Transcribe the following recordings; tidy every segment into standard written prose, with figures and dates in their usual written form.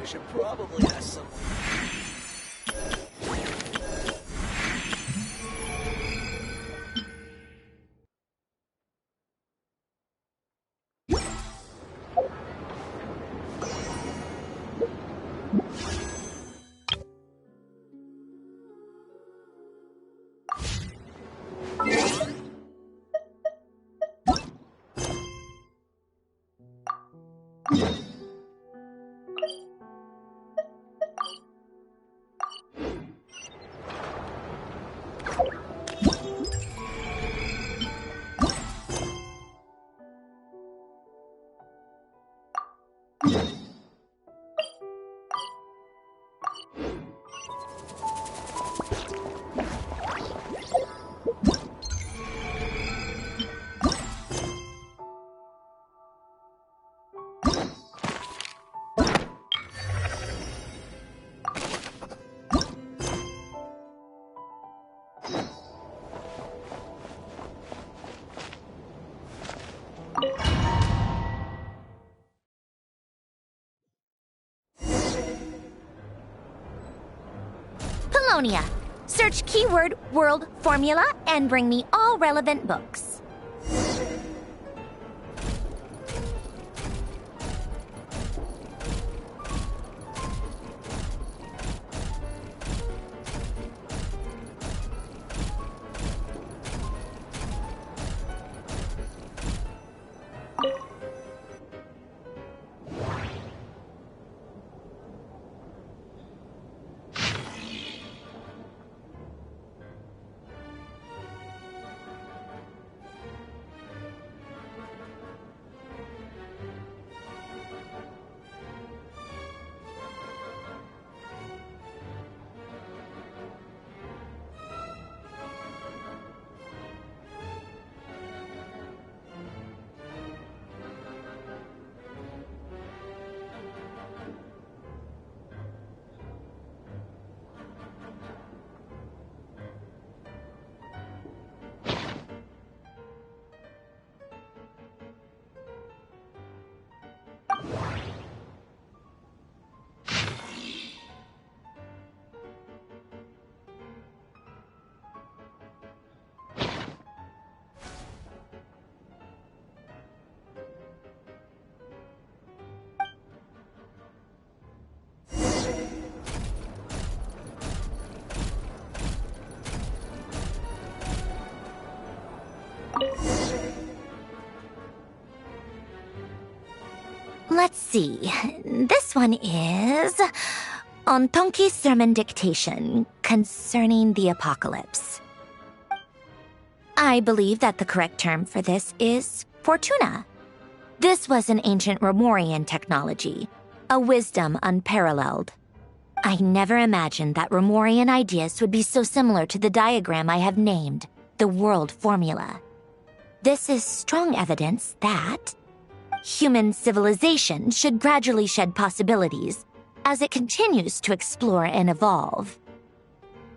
I should probably ask something. Polonia. Search keyword world formula and bring me all relevant books. Let's see. This one is on Tonki's sermon dictation concerning the apocalypse. I believe that the correct term for this is Fortuna. This was an ancient Romorian technology, a wisdom unparalleled. I never imagined that Romorian ideas would be so similar to the diagram I have named, the world formula. This is strong evidence that human civilization should gradually shed possibilities as it continues to explore and evolve.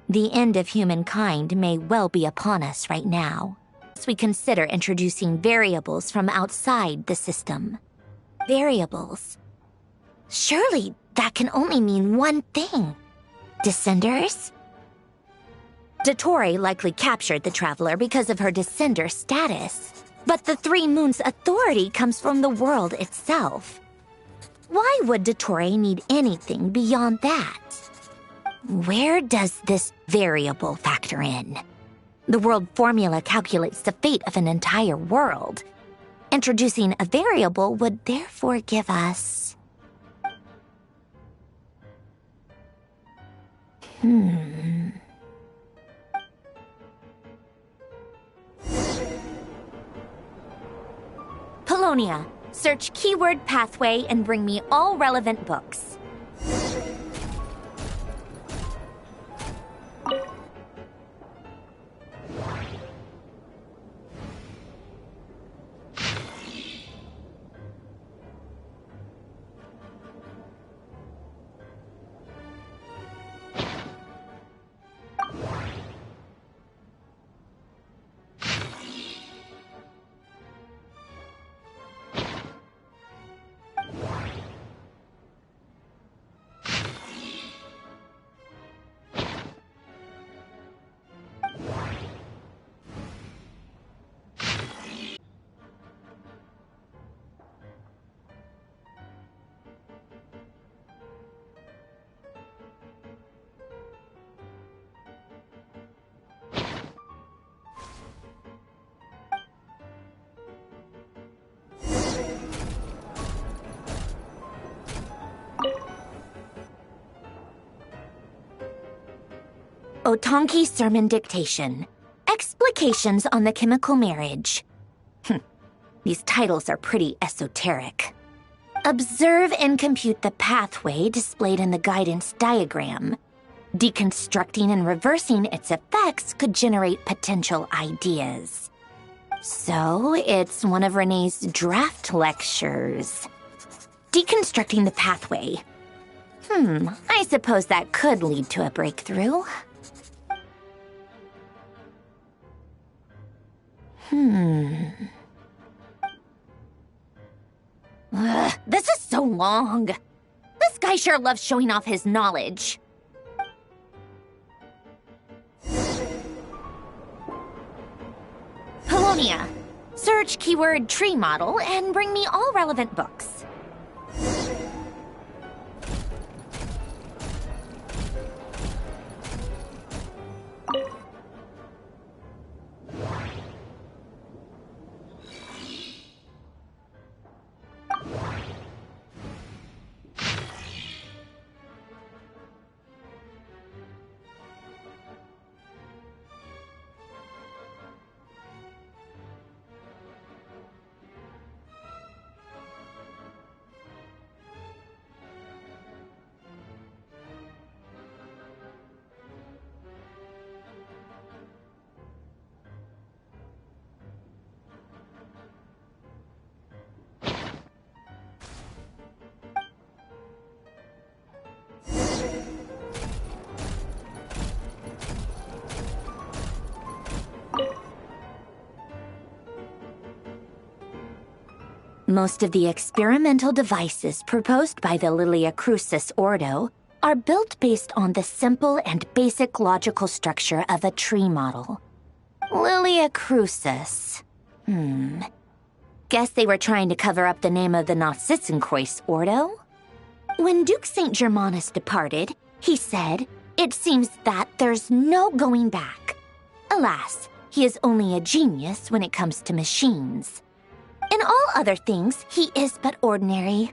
The end of humankind may well be upon us right now, as we consider introducing variables from outside the system. Variables. Surely that can only mean one thing. Descenders? Dottore likely captured the traveler because of her descender status. But the Three Moons' authority comes from the world itself. Why would Dottore need anything beyond that? Where does this variable factor in? The world formula calculates the fate of an entire world. Introducing a variable would therefore give us... Polonia. Search keyword pathway and bring me all relevant books. Otonki Sermon Dictation. Explications on the Chemical Marriage. These titles are pretty esoteric. Observe and compute the pathway displayed in the guidance diagram. Deconstructing and reversing its effects could generate potential ideas. So, it's one of Renee's draft lectures. Deconstructing the pathway. I suppose that could lead to a breakthrough. This is so long. This guy sure loves showing off his knowledge. Polonia. Search keyword tree model and bring me all relevant books. Most of the experimental devices proposed by the Lilia Crucis Ordo are built based on the simple and basic logical structure of a tree model. Lilia Crucis. Guess they were trying to cover up the name of the Nautitzenkreuz Ordo? When Duke St. Germanus departed, he said, "It seems that there's no going back." Alas, he is only a genius when it comes to machines. In all other things, he is but ordinary.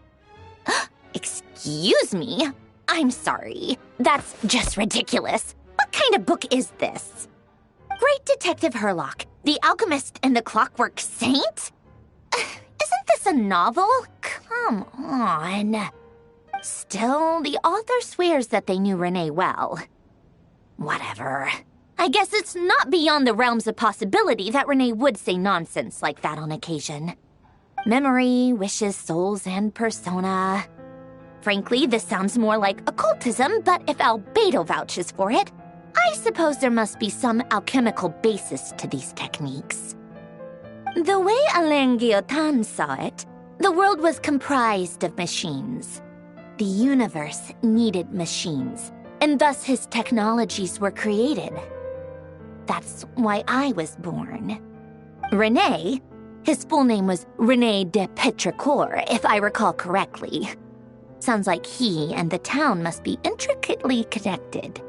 Excuse me? I'm sorry. That's just ridiculous. What kind of book is this? Great Detective Herlock, The Alchemist and the Clockwork Saint? Isn't this a novel? Come on. Still, the author swears that they knew Renee well. Whatever. I guess it's not beyond the realms of possibility that Renee would say nonsense like that on occasion. Memory, wishes, souls, and persona. Frankly, this sounds more like occultism, but if Albedo vouches for it, I suppose there must be some alchemical basis to these techniques. The way Alain Guillotin saw it, the world was comprised of machines. The universe needed machines, and thus his technologies were created. That's why I was born. René, his full name was René de Petrichor, if I recall correctly. Sounds like he and the town must be intricately connected.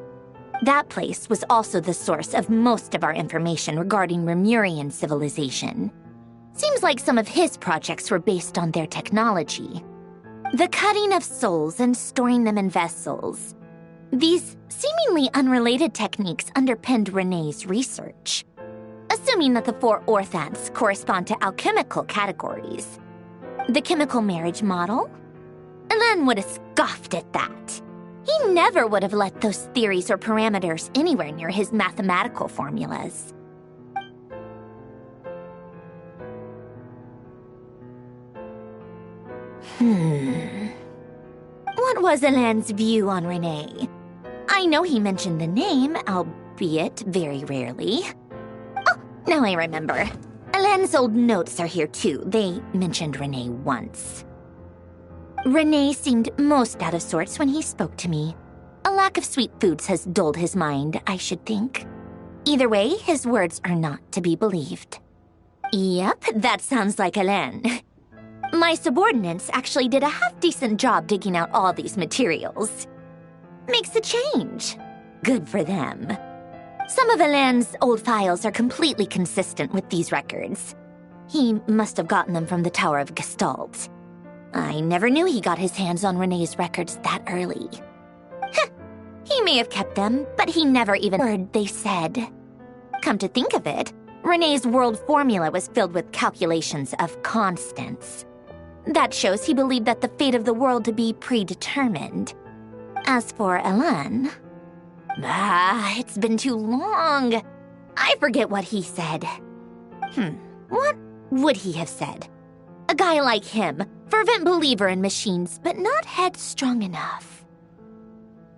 That place was also the source of most of our information regarding Remurian civilization. Seems like some of his projects were based on their technology. The cutting of souls and storing them in vessels. These seemingly unrelated techniques underpinned René's research. Assuming that the 4 orthants correspond to alchemical categories. The chemical marriage model? Alain would have scoffed at that. He never would have let those theories or parameters anywhere near his mathematical formulas. What was Alain's view on René? I know he mentioned the name, albeit very rarely. Oh, now I remember. Alain's old notes are here too. They mentioned René once. René seemed most out of sorts when he spoke to me. A lack of sweet foods has dulled his mind, I should think. Either way, his words are not to be believed. Yep, that sounds like Alain. My subordinates actually did a half-decent job digging out all these materials. Makes a change. Good for them. Some of Alain's old files are completely consistent with these records. He must have gotten them from the Tower of Gestalt. I never knew he got his hands on René's records that early. He may have kept them, but he never even heard they said. Come to think of it, Renee's world formula was filled with calculations of constants. That shows he believed that the fate of the world to be predetermined. As for Elan, it's been too long. I forget what he said. What would he have said? A guy like him, fervent believer in machines, but not headstrong enough.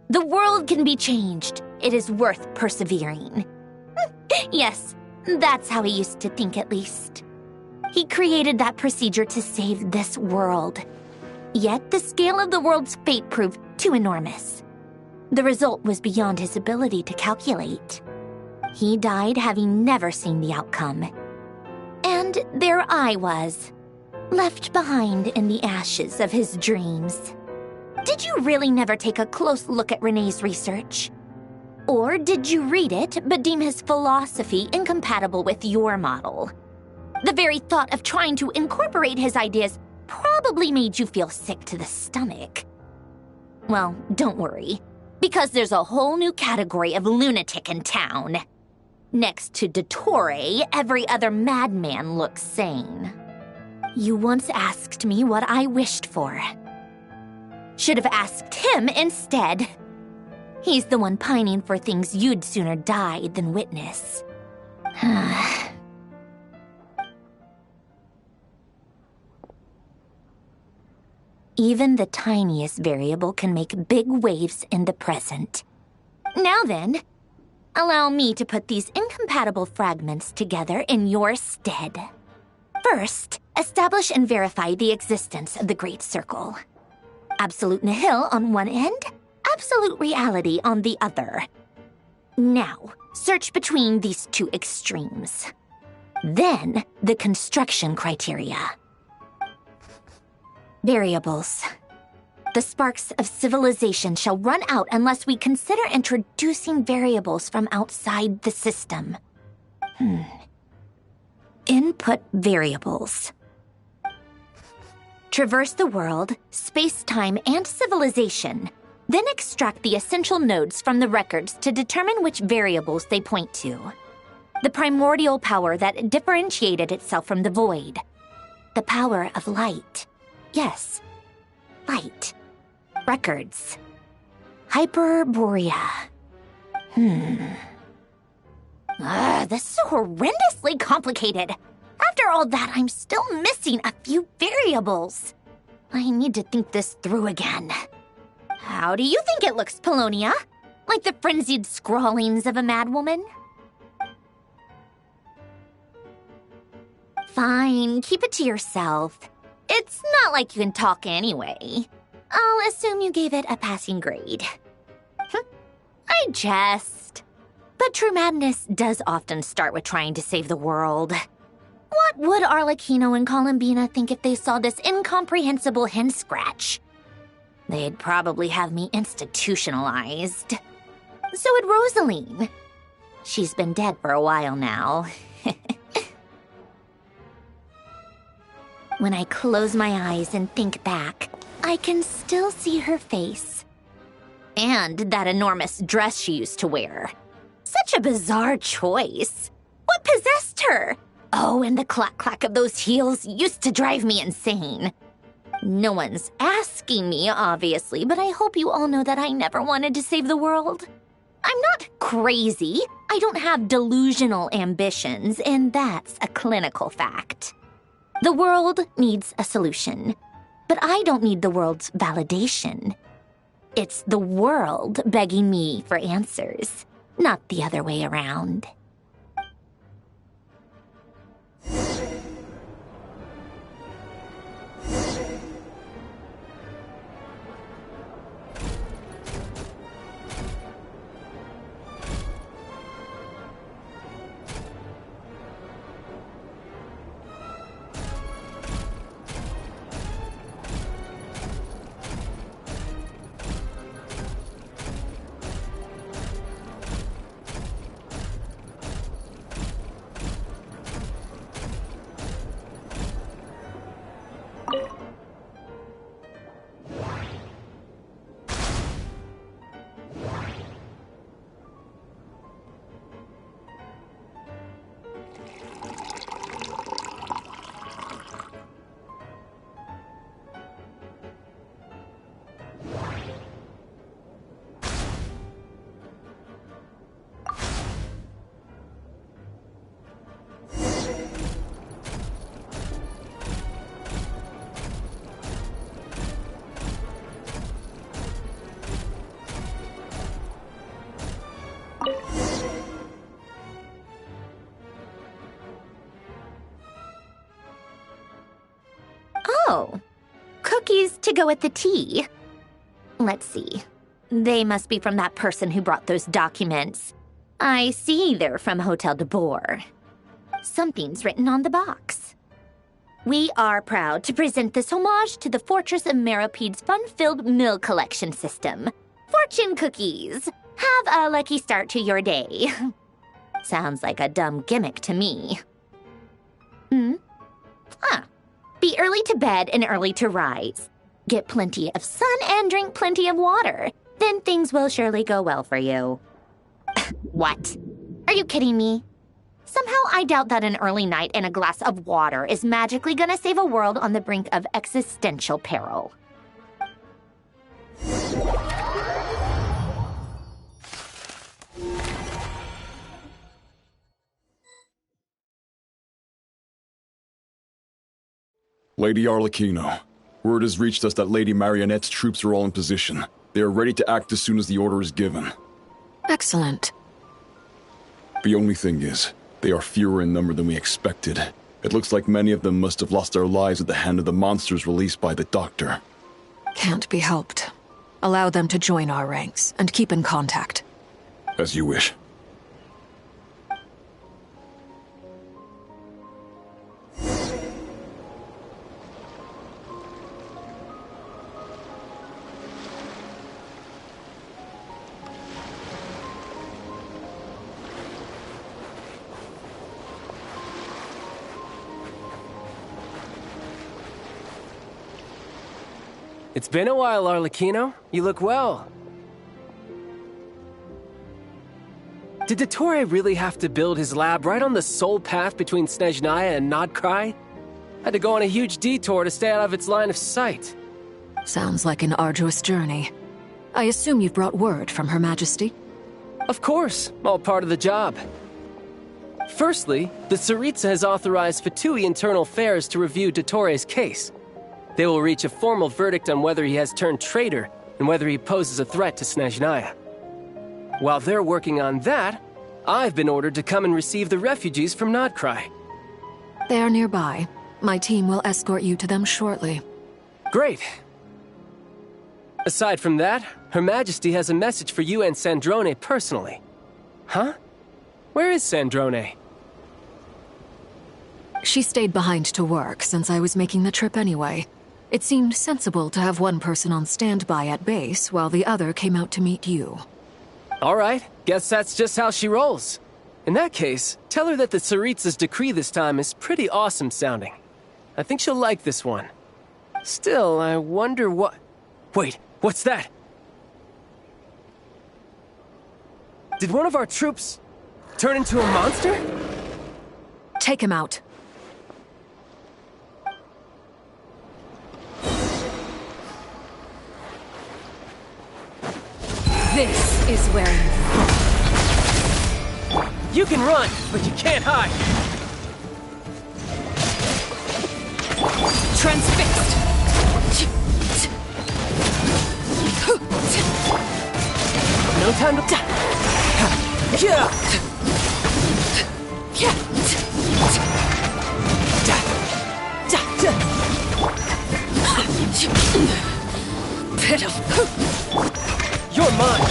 The world can be changed. It is worth persevering. Yes, that's how he used to think at least. He created that procedure to save this world. Yet the scale of the world's fate proved too enormous. The result was beyond his ability to calculate. He died having never seen the outcome. And there I was, left behind in the ashes of his dreams. Did you really never take a close look at Renee's research? Or did you read it but deem his philosophy incompatible with your model? The very thought of trying to incorporate his ideas probably made you feel sick to the stomach. Well, don't worry, because there's a whole new category of lunatic in town. Next to Dottore, every other madman looks sane. You once asked me what I wished for. Should have asked him instead. He's the one pining for things you'd sooner die than witness. Even the tiniest variable can make big waves in the present. Now then, allow me to put these incompatible fragments together in your stead. First, establish and verify the existence of the Great Circle. Absolute nihil on one end, absolute reality on the other. Now, search between these two extremes. Then, the construction criteria. Variables. The sparks of civilization shall run out unless we consider introducing variables from outside the system. Input variables. Traverse the world, space-time, and civilization, then extract the essential nodes from the records to determine which variables they point to. The primordial power that differentiated itself from the void. The power of light. Yes, light. Records. Hyperborea. This is horrendously complicated. After all that, I'm still missing a few variables. I need to think this through again. How do you think it looks, Polonia? Like the frenzied scrawlings of a madwoman? Fine, keep it to yourself. It's not like you can talk anyway. I'll assume you gave it a passing grade. I jest. But true madness does often start with trying to save the world. What would Arlecchino and Columbina think if they saw this incomprehensible hen scratch? They'd probably have me institutionalized. So would Rosaline. She's been dead for a while now. When I close my eyes and think back, I can still see her face. And that enormous dress she used to wear. Such a bizarre choice. What possessed her? Oh, and the clack-clack of those heels used to drive me insane. No one's asking me, obviously, but I hope you all know that I never wanted to save the world. I'm not crazy. I don't have delusional ambitions, and that's a clinical fact. The world needs a solution, but I don't need the world's validation. It's the world begging me for answers, not the other way around. Oh, cookies to go with the tea. Let's see. They must be from that person who brought those documents. I see they're from Hotel de Boer. Something's written on the box. We are proud to present this homage to the Fortress of Meropede's fun-filled meal collection system. Fortune cookies! Have a lucky start to your day. Sounds like a dumb gimmick to me. Be early to bed and early to rise. Get plenty of sun and drink plenty of water. Then things will surely go well for you. What? Are you kidding me? Somehow I doubt that an early night and a glass of water is magically gonna save a world on the brink of existential peril. Lady Arlecchino, word has reached us that Lady Marionette's troops are all in position. They are ready to act as soon as the order is given. Excellent. The only thing is, they are fewer in number than we expected. It looks like many of them must have lost their lives at the hand of the monsters released by the Doctor. Can't be helped. Allow them to join our ranks, and keep in contact. As you wish. It's been a while, Arlecchino. You look well. Did Dottore really have to build his lab right on the sole path between Snezhnaya and Nodkrai? Had to go on a huge detour to stay out of its line of sight. Sounds like an arduous journey. I assume you've brought word from Her Majesty? Of course, all part of the job. Firstly, the Tsaritsa has authorized Fatui Internal Affairs to review Dottore's case. They will reach a formal verdict on whether he has turned traitor and whether he poses a threat to Snezhnaya. While they're working on that, I've been ordered to come and receive the refugees from Nodkrai. They are nearby. My team will escort you to them shortly. Great. Aside from that, Her Majesty has a message for you and Sandrone personally. Huh? Where is Sandrone? She stayed behind to work since I was making the trip anyway. It seemed sensible to have one person on standby at base while the other came out to meet you. All right, guess that's just how she rolls. In that case, tell her that the Tsaritsa's decree this time is pretty awesome sounding. I think she'll like this one. Still, I wonder what... Wait, what's that? Did one of our troops turn into a monster? Take him out. This is where you fall. You can run, but you can't hide. Transfixed. No time to... Yeah. Pitiful. You're mine.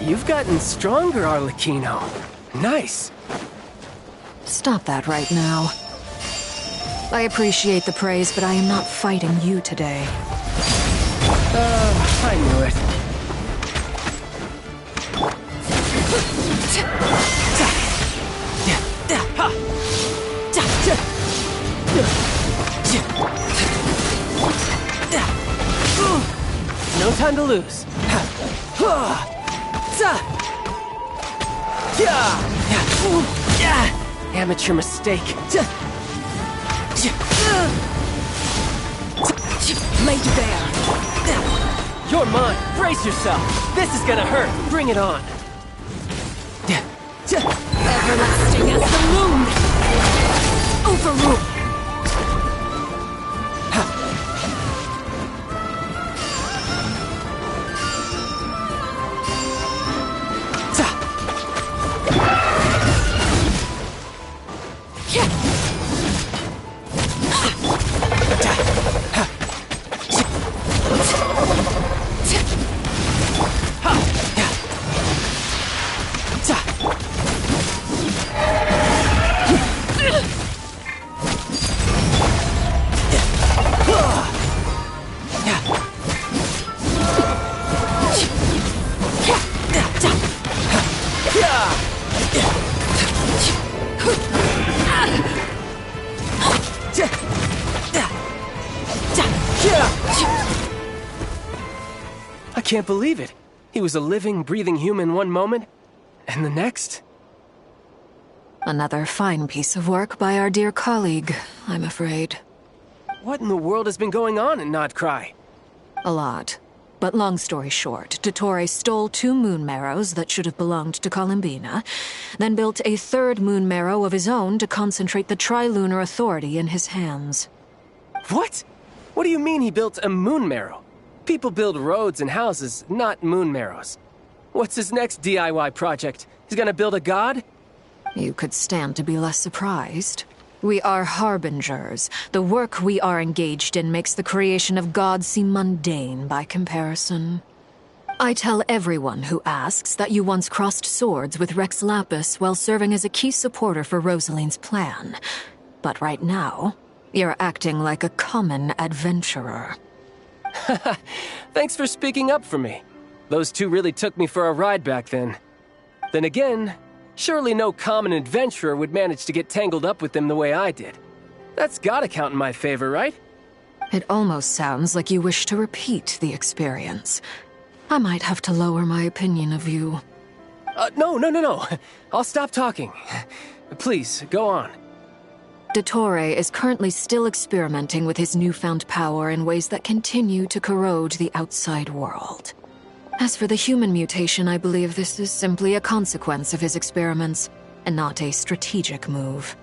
You've gotten stronger, Arlecchino. Nice. Stop that right now. I appreciate the praise, but I am not fighting you today. I knew it. No time to lose. Amateur mistake. Laid bare. You're mine. Brace yourself. This is gonna hurt. Bring it on. Everlasting as the moon. Overruled. I can't believe it. He was a living, breathing human one moment, and the next... Another fine piece of work by our dear colleague, I'm afraid. What in the world has been going on in Nodcry? A lot. But long story short, Dottore stole 2 moon marrows that should have belonged to Columbina, then built a 3rd moon marrow of his own to concentrate the Trilunar Authority in his hands. What? What do you mean he built a moon marrow? People build roads and houses, not moon marrows. What's his next DIY project? He's gonna build a god? You could stand to be less surprised. We are harbingers. The work we are engaged in makes the creation of gods seem mundane by comparison. I tell everyone who asks that you once crossed swords with Rex Lapis while serving as a key supporter for Rosaline's plan. But right now, you're acting like a common adventurer. Thanks for speaking up for me. Those 2 really took me for a ride back then. Then again, surely no common adventurer would manage to get tangled up with them the way I did. That's gotta count in my favor, right? It almost sounds like you wish to repeat the experience. I might have to lower my opinion of you. No. I'll stop talking. Please, go on. Dottore is currently still experimenting with his newfound power in ways that continue to corrode the outside world. As for the human mutation, I believe this is simply a consequence of his experiments, and not a strategic move.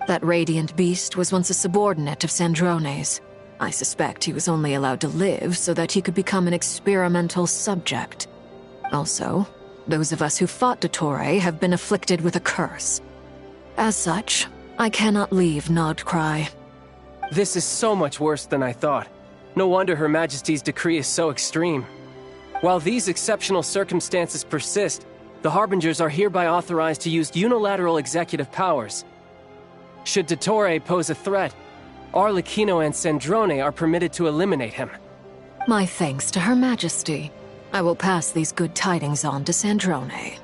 That radiant beast was once a subordinate of Sandrone's. I suspect he was only allowed to live so that he could become an experimental subject. Also, those of us who fought Dottore have been afflicted with a curse. As such, I cannot leave Nodcry. This is so much worse than I thought. No wonder Her Majesty's decree is so extreme. While these exceptional circumstances persist, the Harbingers are hereby authorized to use unilateral executive powers. Should Dottore pose a threat, Arlecchino and Sandrone are permitted to eliminate him. My thanks to Her Majesty. I will pass these good tidings on to Sandrone.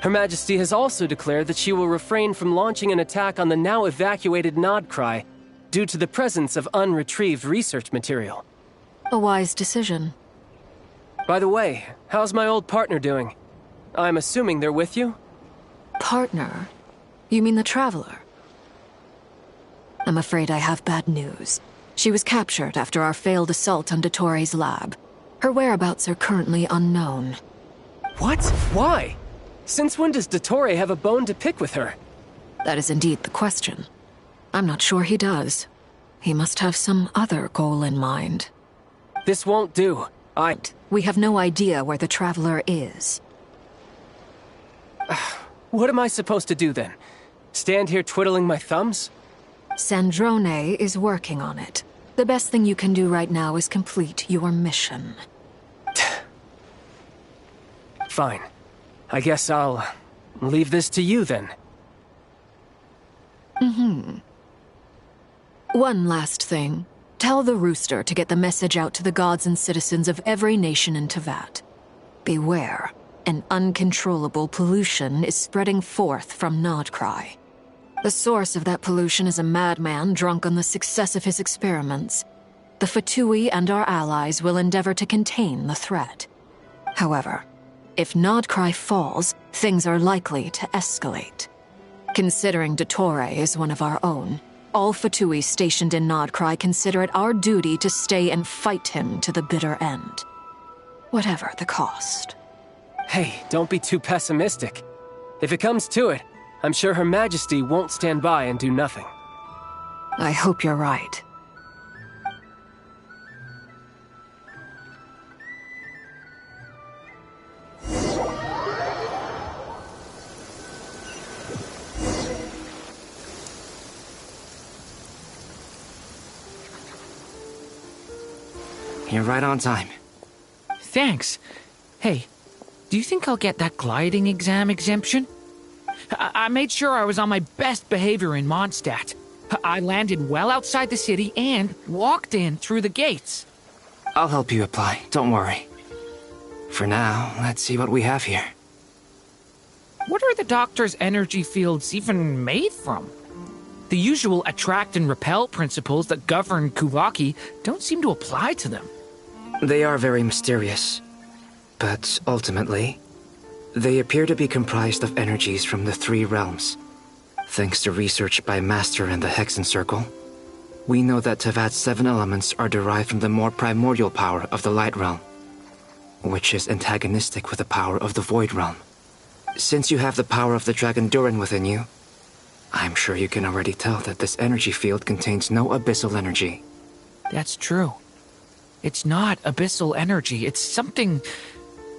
Her Majesty has also declared that she will refrain from launching an attack on the now evacuated Nodcry due to the presence of unretrieved research material. A wise decision. By the way, how's my old partner doing? I'm assuming they're with you? Partner? You mean the Traveler? I'm afraid I have bad news. She was captured after our failed assault on Dottore's lab. Her whereabouts are currently unknown. What? Why? Since when does Dottore have a bone to pick with her? That is indeed the question. I'm not sure he does. He must have some other goal in mind. This won't do. We have no idea where the Traveler is. What am I supposed to do then? Stand here twiddling my thumbs? Sandrone is working on it. The best thing you can do right now is complete your mission. Fine. I guess I'll leave this to you then. One last thing. Tell the Rooster to get the message out to the gods and citizens of every nation in Teyvat. Beware. An uncontrollable pollution is spreading forth from Nodcry. The source of that pollution is a madman drunk on the success of his experiments. The Fatui and our allies will endeavor to contain the threat. However, if Nodcry falls, things are likely to escalate. Considering Dottore is one of our own, all Fatui stationed in Nodcry consider it our duty to stay and fight him to the bitter end. Whatever the cost. Hey, don't be too pessimistic. If it comes to it, I'm sure Her Majesty won't stand by and do nothing. I hope you're right. You're right on time. Thanks. Hey, do you think I'll get that gliding exam exemption? I made sure I was on my best behavior in Mondstadt. I landed well outside the city and walked in through the gates. I'll help you apply, don't worry. For now, let's see what we have here. What are the doctor's energy fields even made from? The usual attract and repel principles that govern Kuvaki don't seem to apply to them. They are very mysterious. But ultimately, they appear to be comprised of energies from the three realms. Thanks to research by Master in the Hexen Circle, we know that Tevat's 7 elements are derived from the more primordial power of the Light Realm, which is antagonistic with the power of the Void Realm. Since you have the power of the Dragon Durin within you, I'm sure you can already tell that this energy field contains no abyssal energy. That's true. It's not abyssal energy. It's something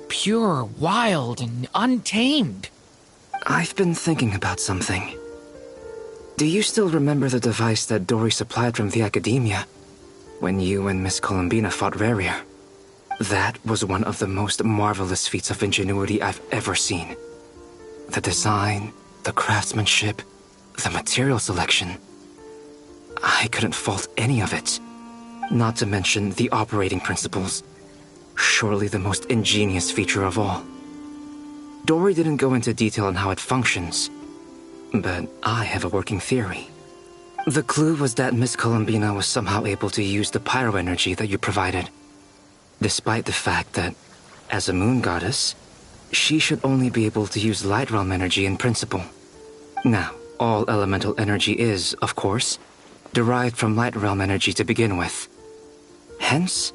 pure, wild, and untamed. I've been thinking about something. Do you still remember the device that Dory supplied from the Academia when you and Miss Columbina fought Rarier? That was one of the most marvelous feats of ingenuity I've ever seen. The design, the craftsmanship, the material selection. I couldn't fault any of it. Not to mention the operating principles. Surely the most ingenious feature of all. Dory didn't go into detail on how it functions, but I have a working theory. The clue was that Miss Columbina was somehow able to use the pyro energy that you provided, despite the fact that, as a moon goddess, she should only be able to use Light Realm energy in principle. Now, all elemental energy is, of course, derived from Light Realm energy to begin with. Hence,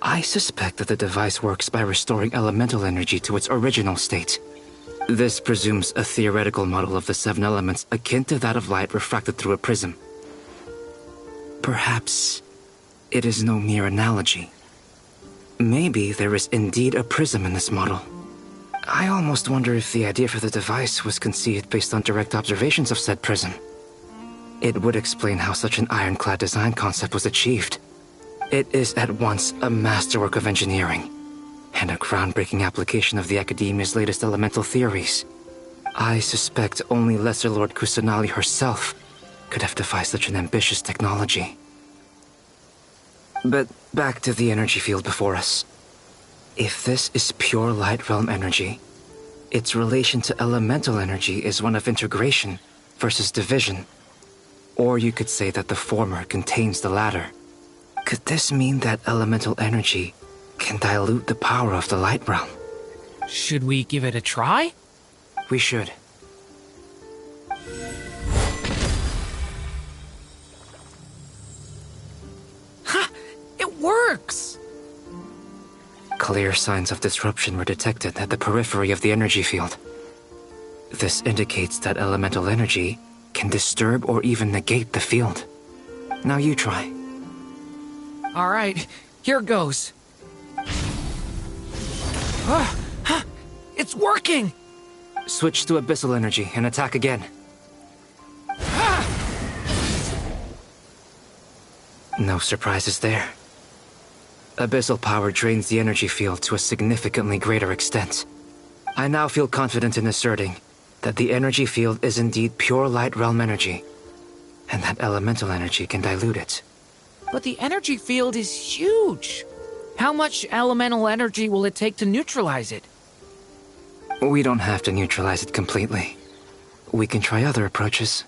I suspect that the device works by restoring elemental energy to its original state. This presumes a theoretical model of the 7 elements akin to that of light refracted through a prism. Perhaps it is no mere analogy. Maybe there is indeed a prism in this model. I almost wonder if the idea for the device was conceived based on direct observations of said prism. It would explain how such an ironclad design concept was achieved. It is at once a masterwork of engineering and a groundbreaking application of the Academia's latest elemental theories. I suspect only Lesser Lord Kusanali herself could have devised such an ambitious technology. But back to the energy field before us. If this is pure Light Realm energy, its relation to elemental energy is one of integration versus division. Or you could say that the former contains the latter. Could this mean that elemental energy can dilute the power of the Light Realm? Should we give it a try? We should. Ha! It works! Clear signs of disruption were detected at the periphery of the energy field. This indicates that elemental energy can disturb or even negate the field. Now you try. All right, here goes. It's working! Switch to abyssal energy and attack again. No surprises there. Abyssal power drains the energy field to a significantly greater extent. I now feel confident in asserting that the energy field is indeed pure Light Realm energy, and that elemental energy can dilute it. But the energy field is huge. How much elemental energy will it take to neutralize it? We don't have to neutralize it completely. We can try other approaches.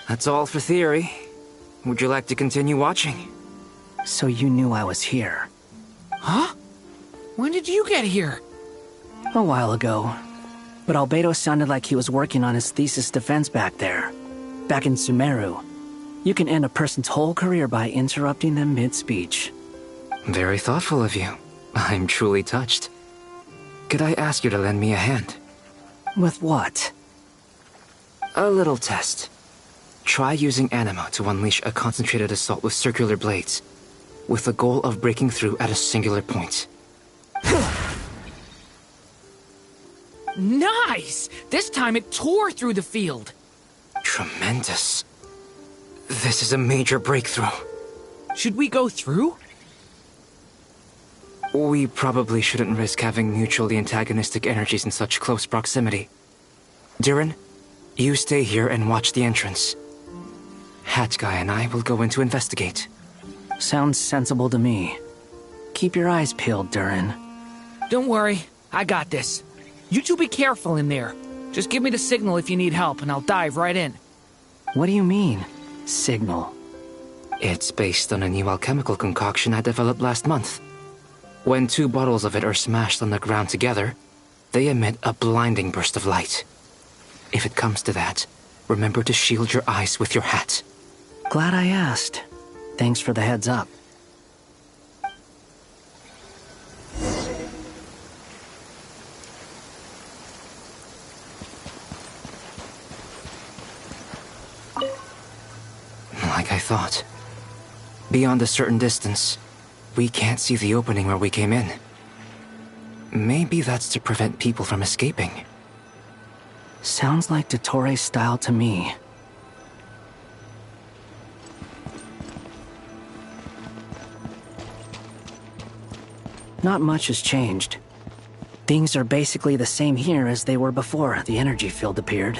That's all for theory. Would you like to continue watching? So you knew I was here. Huh? When did you get here? A while ago. But Albedo sounded like he was working on his thesis defense back there. Back in Sumeru. You can end a person's whole career by interrupting them mid-speech. Very thoughtful of you. I'm truly touched. Could I ask you to lend me a hand? With what? A little test. Try using Anima to unleash a concentrated assault with circular blades, with the goal of breaking through at a singular point. Nice! This time it tore through the field. Tremendous. This is a major breakthrough. Should we go through? We probably shouldn't risk having mutually antagonistic energies in such close proximity. Durin, you stay here and watch the entrance. Hat Guy and I will go in to investigate. Sounds sensible to me. Keep your eyes peeled, Durin. Don't worry, I got this. You two be careful in there. Just give me the signal if you need help and I'll dive right in. What do you mean, signal? It's based on a new alchemical concoction I developed last month. When two bottles of it are smashed on the ground together, they emit a blinding burst of light. If it comes to that, remember to shield your eyes with your hat. Glad I asked. Thanks for the heads up. Like I thought. Beyond a certain distance, we can't see the opening where we came in. Maybe that's to prevent people from escaping. Sounds like Dottore style to me. Not much has changed. Things are basically the same here as they were before the energy field appeared.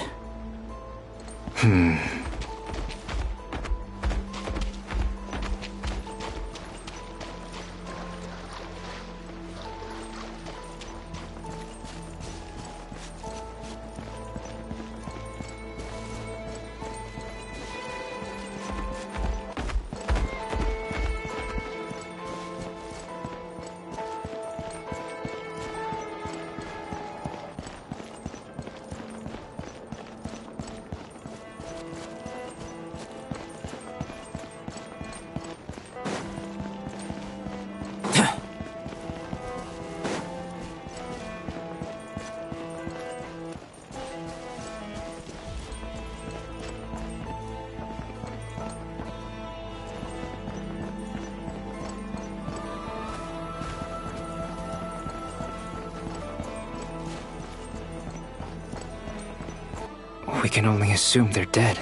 We can only assume they're dead.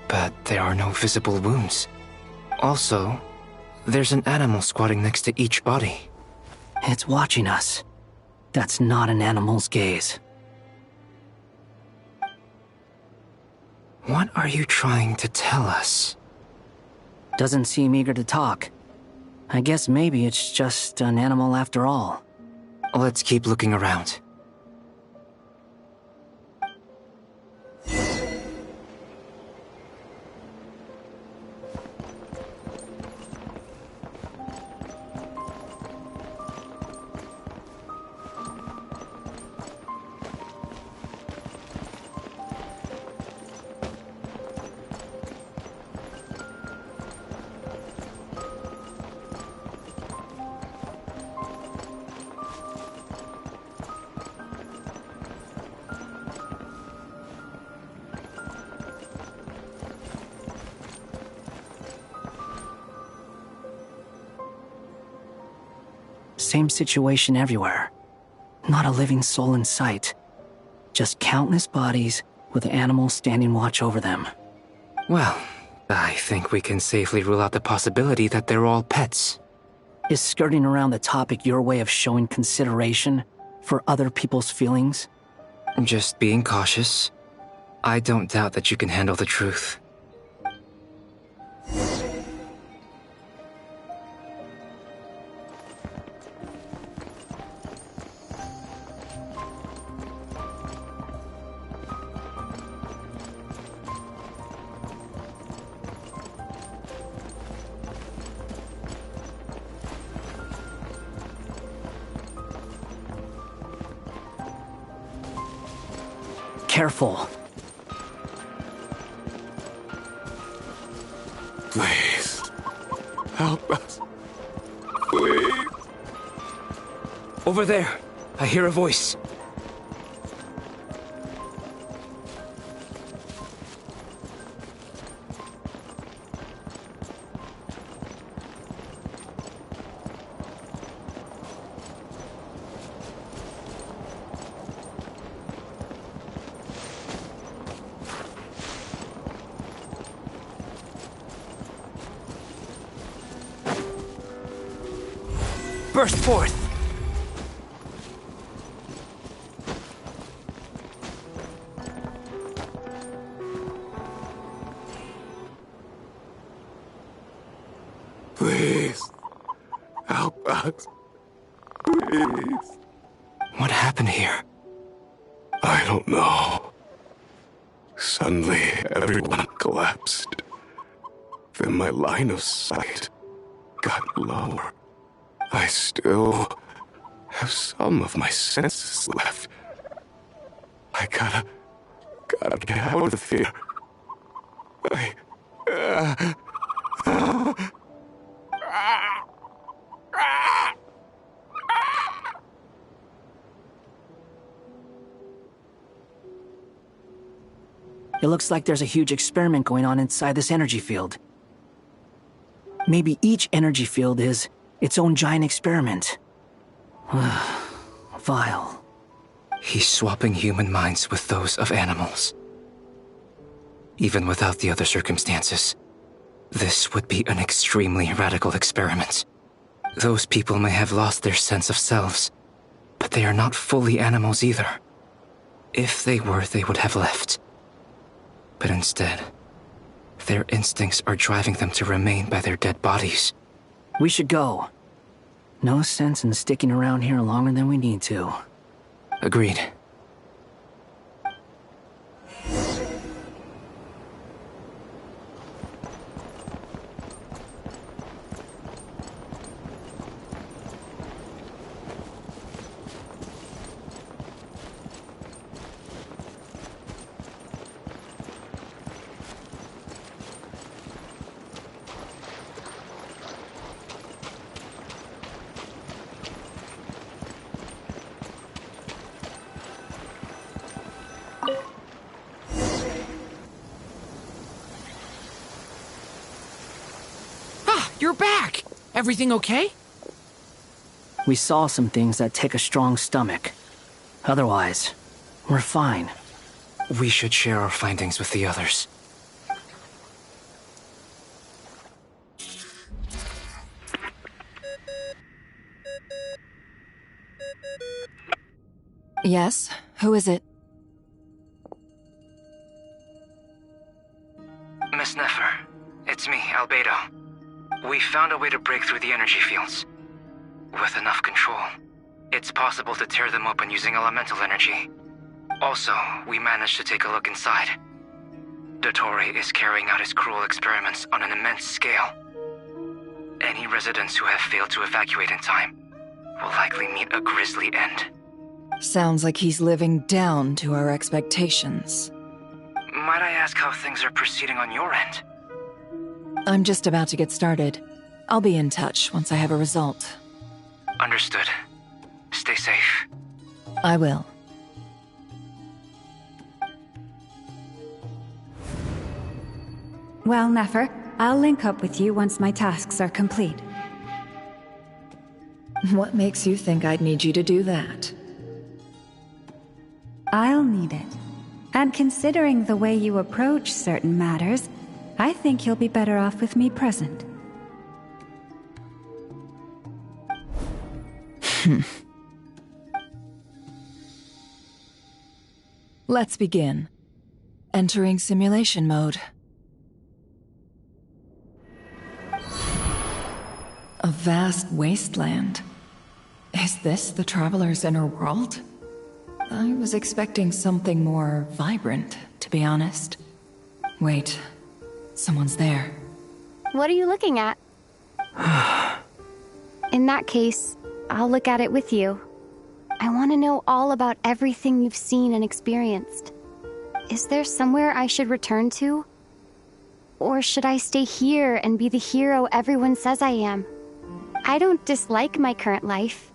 But there are no visible wounds. Also, there's an animal squatting next to each body. It's watching us. That's not an animal's gaze. What are you trying to tell us? Doesn't seem eager to talk. I guess maybe it's just an animal after all. Let's keep looking around. Same situation everywhere. Not a living soul in sight. Just countless bodies with animals standing watch over them. Well, I think we can safely rule out the possibility that they're all pets. Is skirting around the topic your way of showing consideration for other people's feelings? Just being cautious. I don't doubt that you can handle the truth. Careful. Please. Help us. Please. Over there, I hear a voice. Burst forth! Please. Help us. Please. What happened here? I don't know. Suddenly, everyone collapsed. Then my line of sight got lower. I still have some of my senses left. I gotta get out of here. It looks like there's a huge experiment going on inside this energy field. Maybe each energy field is its own giant experiment. Vile. He's swapping human minds with those of animals. Even without the other circumstances, this would be an extremely radical experiment. Those people may have lost their sense of selves, but they are not fully animals either. If they were, they would have left. But instead, their instincts are driving them to remain by their dead bodies. We should go. No sense in sticking around here longer than we need to. Agreed. You're back! Everything okay? We saw some things that take a strong stomach. Otherwise, we're fine. We should share our findings with the others. Yes? Who is it? Miss Nefer, it's me, Albedo. We found a way to break through the energy fields. With enough control, it's possible to tear them open using elemental energy. Also, we managed to take a look inside. Dottore is carrying out his cruel experiments on an immense scale. Any residents who have failed to evacuate in time will likely meet a grisly end. Sounds like he's living down to our expectations. Might I ask how things are proceeding on your end? I'm just about to get started. I'll be in touch once I have a result. Understood. Stay safe. I will. Well, Nefer, I'll link up with you once my tasks are complete. What makes you think I'd need you to do that? I'll need it. And considering the way you approach certain matters, I think you'll be better off with me present. Let's begin. Entering simulation mode. A vast wasteland. Is this the Traveler's inner world? I was expecting something more vibrant, to be honest. Wait, someone's there. What are you looking at? In that case, I'll look at it with you. I want to know all about everything you've seen and experienced. Is there somewhere I should return to? Or should I stay here and be the hero everyone says I am? I don't dislike my current life.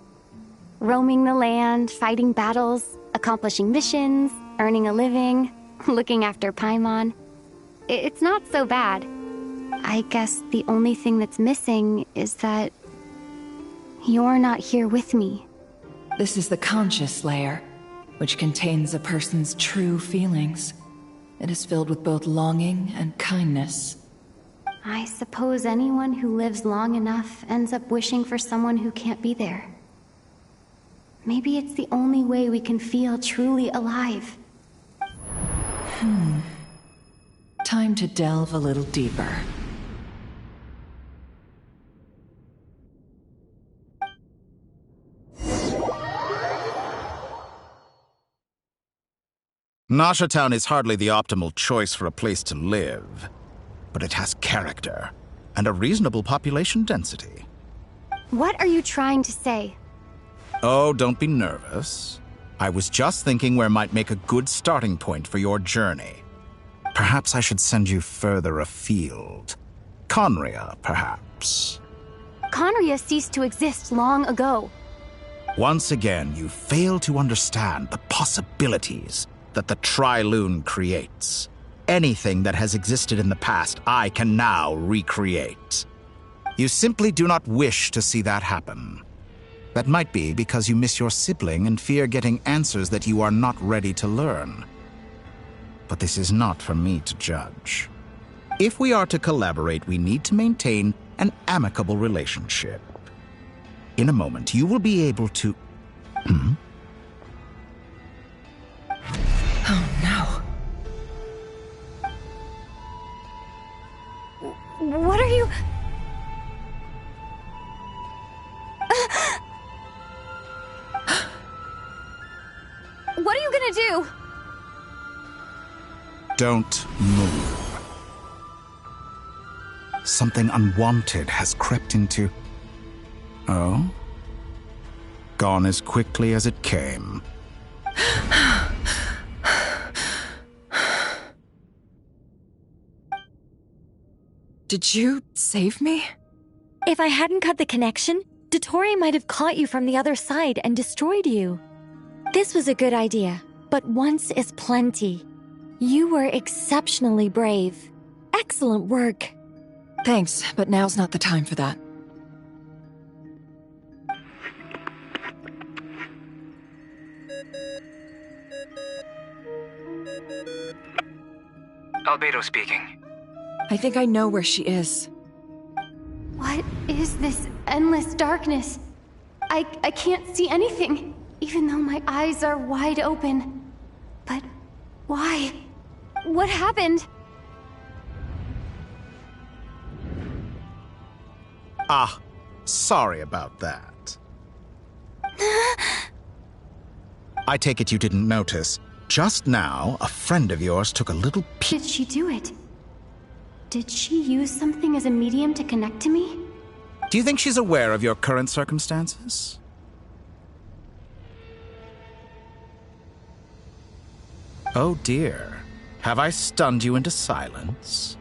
Roaming the land, fighting battles, accomplishing missions, earning a living, looking after Paimon. It's not so bad. I guess the only thing that's missing is that you're not here with me. This is the conscious layer, which contains a person's true feelings. It is filled with both longing and kindness. I suppose anyone who lives long enough ends up wishing for someone who can't be there. Maybe it's the only way we can feel truly alive. Time to delve a little deeper. Nasha Town is hardly the optimal choice for a place to live, but it has character and a reasonable population density. What are you trying to say? Oh, don't be nervous. I was just thinking where might make a good starting point for your journey. Perhaps I should send you further afield. Conria, perhaps. Conria ceased to exist long ago. Once again, you fail to understand the possibilities that the Tri-Lune creates. Anything that has existed in the past, I can now recreate. You simply do not wish to see that happen. That might be because you miss your sibling and fear getting answers that you are not ready to learn. But this is not for me to judge. If we are to collaborate, we need to maintain an amicable relationship. In a moment, you will be able to... Oh, no. What are you... What are you gonna do? Don't move. Something unwanted has crept into... Oh? Gone as quickly as it came. Did you save me? If I hadn't cut the connection, Dottore might have caught you from the other side and destroyed you. This was a good idea, but once is plenty. You were exceptionally brave. Excellent work. Thanks, but now's not the time for that. Albedo speaking. I think I know where she is. What is this endless darkness? I can't see anything, even though my eyes are wide open. But why? What happened? Ah, sorry about that. I take it you didn't notice. Just now, a friend of yours took a little peek. Did she do it? Did she use something as a medium to connect to me? Do you think she's aware of your current circumstances? Oh dear. Have I stunned you into silence?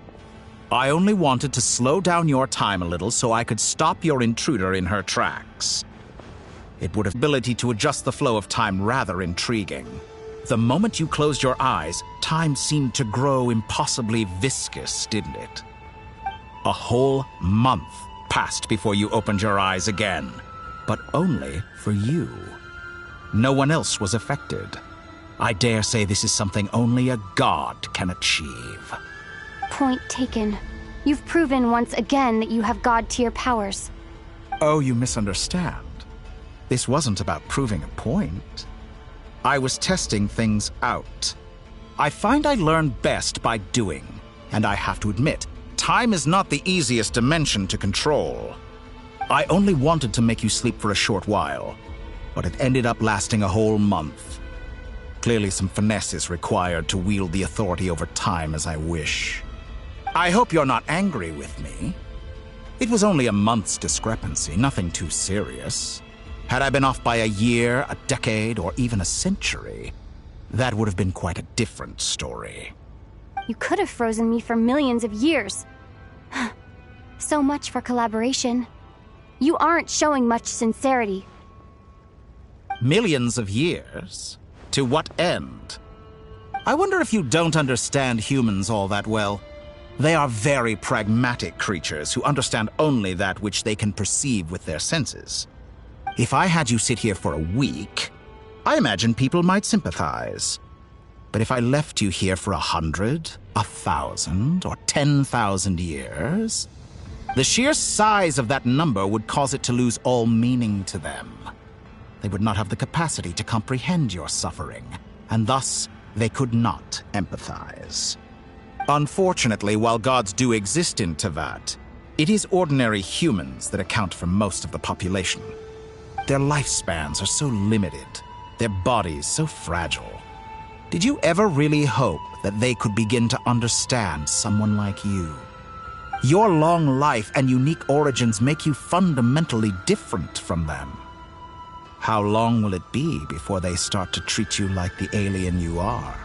I only wanted to slow down your time a little so I could stop your intruder in her tracks. It would have the ability to adjust the flow of time rather intriguing. The moment you closed your eyes, time seemed to grow impossibly viscous, didn't it? A whole month passed before you opened your eyes again, but only for you. No one else was affected. I dare say this is something only a god can achieve. Point taken. You've proven once again that you have god-tier powers. Oh, you misunderstand. This wasn't about proving a point. I was testing things out. I find I learn best by doing, and I have to admit, time is not the easiest dimension to control. I only wanted to make you sleep for a short while, but it ended up lasting a whole month. Clearly some finesse is required to wield the authority over time as I wish. I hope you're not angry with me. It was only a month's discrepancy, nothing too serious. Had I been off by a year, a decade, or even a century, that would have been quite a different story. You could have frozen me for millions of years. So much for collaboration. You aren't showing much sincerity. Millions of years? To what end? I wonder if you don't understand humans all that well. They are very pragmatic creatures who understand only that which they can perceive with their senses. If I had you sit here for a week, I imagine people might sympathize. But if I left you here for 100, 1,000, or 10,000 years, the sheer size of that number would cause it to lose all meaning to them. They would not have the capacity to comprehend your suffering, and thus they could not empathize. Unfortunately, while gods do exist in Teyvat, it is ordinary humans that account for most of the population. Their lifespans are so limited, their bodies so fragile. Did you ever really hope that they could begin to understand someone like you? Your long life and unique origins make you fundamentally different from them. How long will it be before they start to treat you like the alien you are?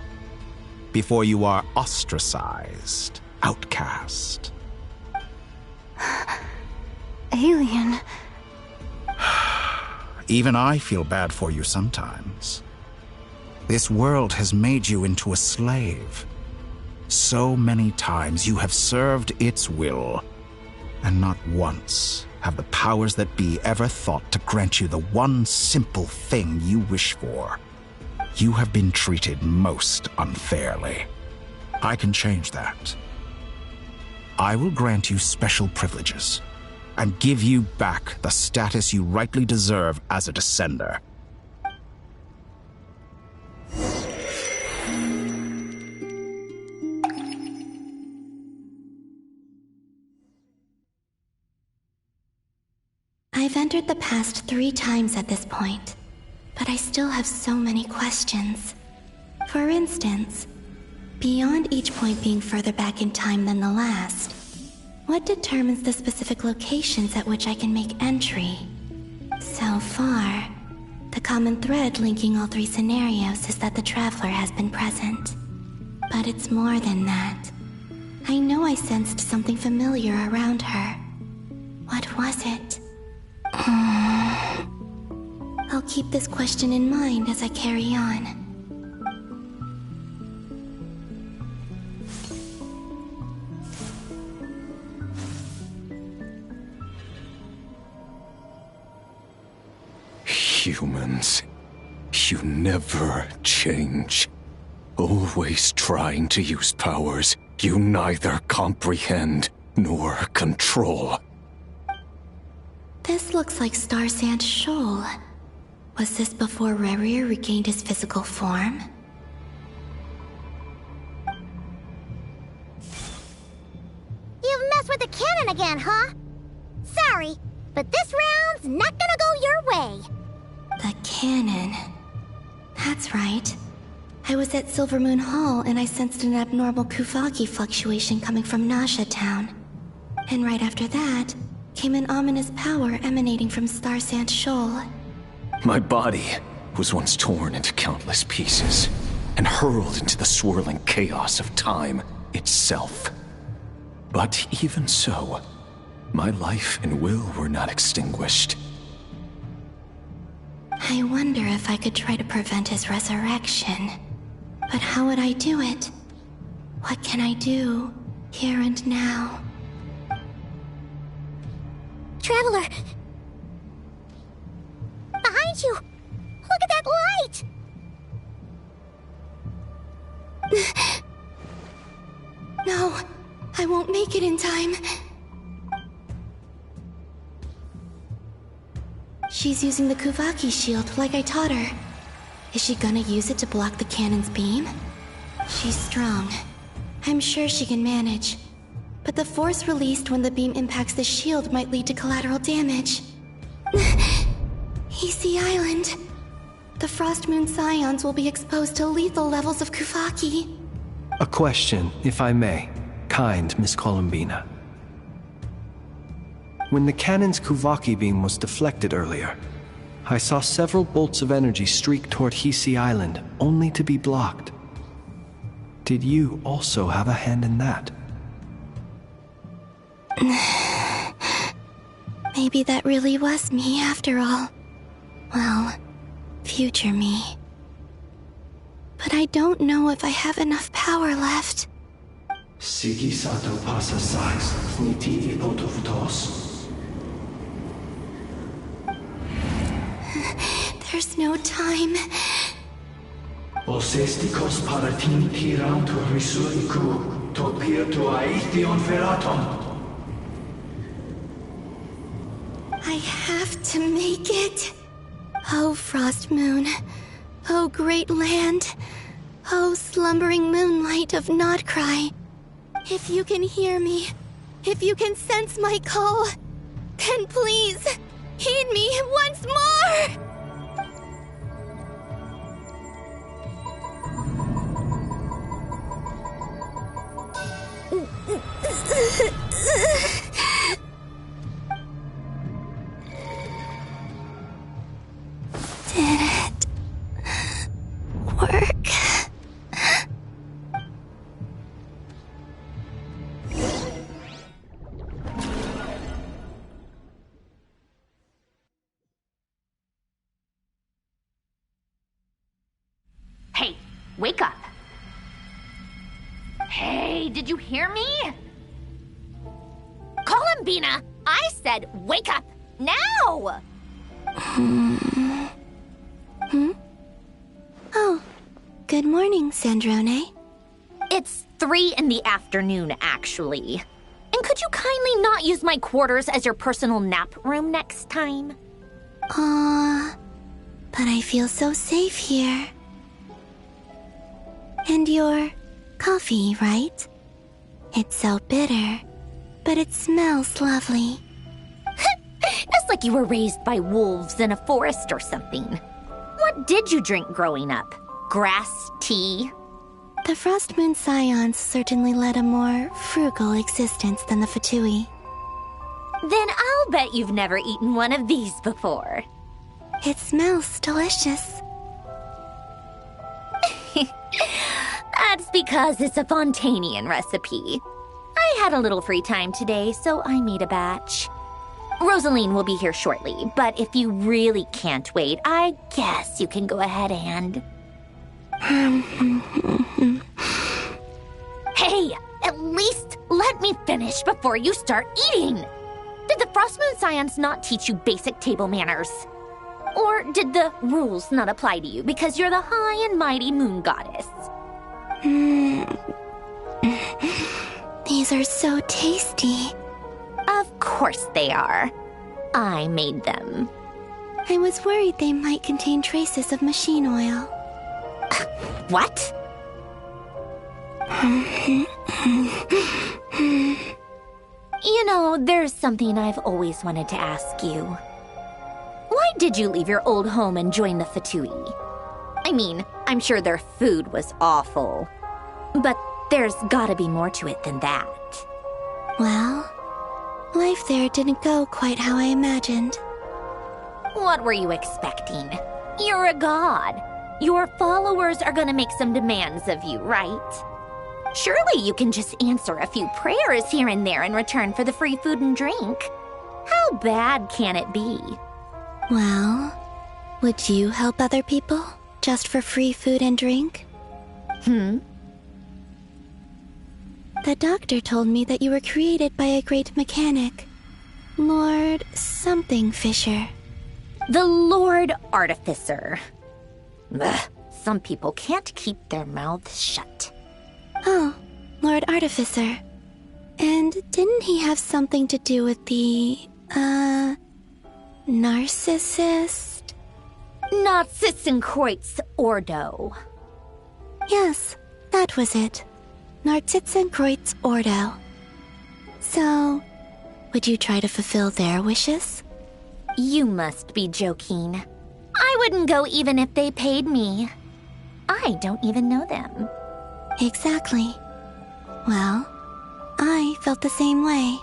Before you are ostracized, outcast? Alien. Even I feel bad for you sometimes. This world has made you into a slave. So many times you have served its will, and not once have the powers that be ever thought to grant you the one simple thing you wish for. You have been treated most unfairly. I can change that. I will grant you special privileges and give you back the status you rightly deserve as a descender. I've entered the past 3 times at this point, but I still have so many questions. For instance, beyond each point being further back in time than the last, what determines the specific locations at which I can make entry? So far, the common thread linking all 3 scenarios is that the Traveler has been present. But it's more than that. I know I sensed something familiar around her. What was it? I'll keep this question in mind as I carry on. Humans, you never change. Always trying to use powers you neither comprehend nor control. This looks like Star Sand Shoal. Was this before Rerir regained his physical form? You've messed with the cannon again, huh? Sorry, but this round's not gonna go your way. The cannon. That's right. I was at Silvermoon Hall and I sensed an abnormal Kuvaki fluctuation coming from Nasha Town. And right after that, came an ominous power emanating from Star Sand Shoal. My body was once torn into countless pieces and hurled into the swirling chaos of time itself. But even so, my life and will were not extinguished. I wonder if I could try to prevent his resurrection. But how would I do it? What can I do, here and now? Traveler! Behind you! Look at that light! No, I won't make it in time. She's using the Kuvaki shield like I taught her. Is she gonna use it to block the cannon's beam? She's strong. I'm sure she can manage. But the force released when the beam impacts the shield might lead to collateral damage. EC Island. The Frost Moon Scions will be exposed to lethal levels of Kuvaki. A question, if I may. Kind Miss Columbina. When the cannon's Kuvaki beam was deflected earlier, I saw several bolts of energy streak toward Hisi Island, only to be blocked. Did you also have a hand in that? Maybe that really was me after all. Well, future me. But I don't know if I have enough power left. Sigi sato pasa sais, niti ipotofutos. There's no time. Osestikos paratin tiram to risuiku, to pirto aithion feraton. I have to make it. Oh, Frost Moon. Oh, great land. Oh, slumbering moonlight of Nodcry. If you can hear me, if you can sense my call, then please, heed me once more! wake up. Hey, did you hear me? Columbina, I said wake up, now! Oh, good morning, Sandrone. It's 3 in the afternoon, actually. And could you kindly not use my quarters as your personal nap room next time? But I feel so safe here. And your coffee, right? It's so bitter, but it smells lovely. It's like you were raised by wolves in a forest or something. What did you drink growing up? Grass tea? The Frost Moon Scions certainly led a more frugal existence than the Fatui. Then I'll bet you've never eaten one of these before. It smells delicious. That's because it's a Fontanian recipe. I had a little free time today, so I made a batch. Rosaline will be here shortly, but if you really can't wait, I guess you can go ahead and... Hey, at least let me finish before you start eating! Did the Frost Moon Scions not teach you basic table manners? Or did the rules not apply to you because you're the high and mighty moon goddess? These are so tasty. Of course they are. I made them. I was worried they might contain traces of machine oil. What? You know, there's something I've always wanted to ask you. Why did you leave your old home and join the Fatui? I mean, I'm sure their food was awful. But there's gotta be more to it than that. Well, life there didn't go quite how I imagined. What were you expecting? You're a god. Your followers are gonna make some demands of you, right? Surely you can just answer a few prayers here and there in return for the free food and drink. How bad can it be? Well, would you help other people just for free food and drink? The doctor told me that you were created by a great mechanic, Lord something Fisher. The Lord Artificer. Ugh, some people can't keep their mouths shut. Oh, Lord Artificer. And didn't he have something to do with the, narcissist? Narcissenkreuz Ordo. Yes, that was it. Narcissenkreuz Ordo. So, would you try to fulfill their wishes? You must be joking. I wouldn't go even if they paid me. I don't even know them. Exactly. Well, I felt the same way.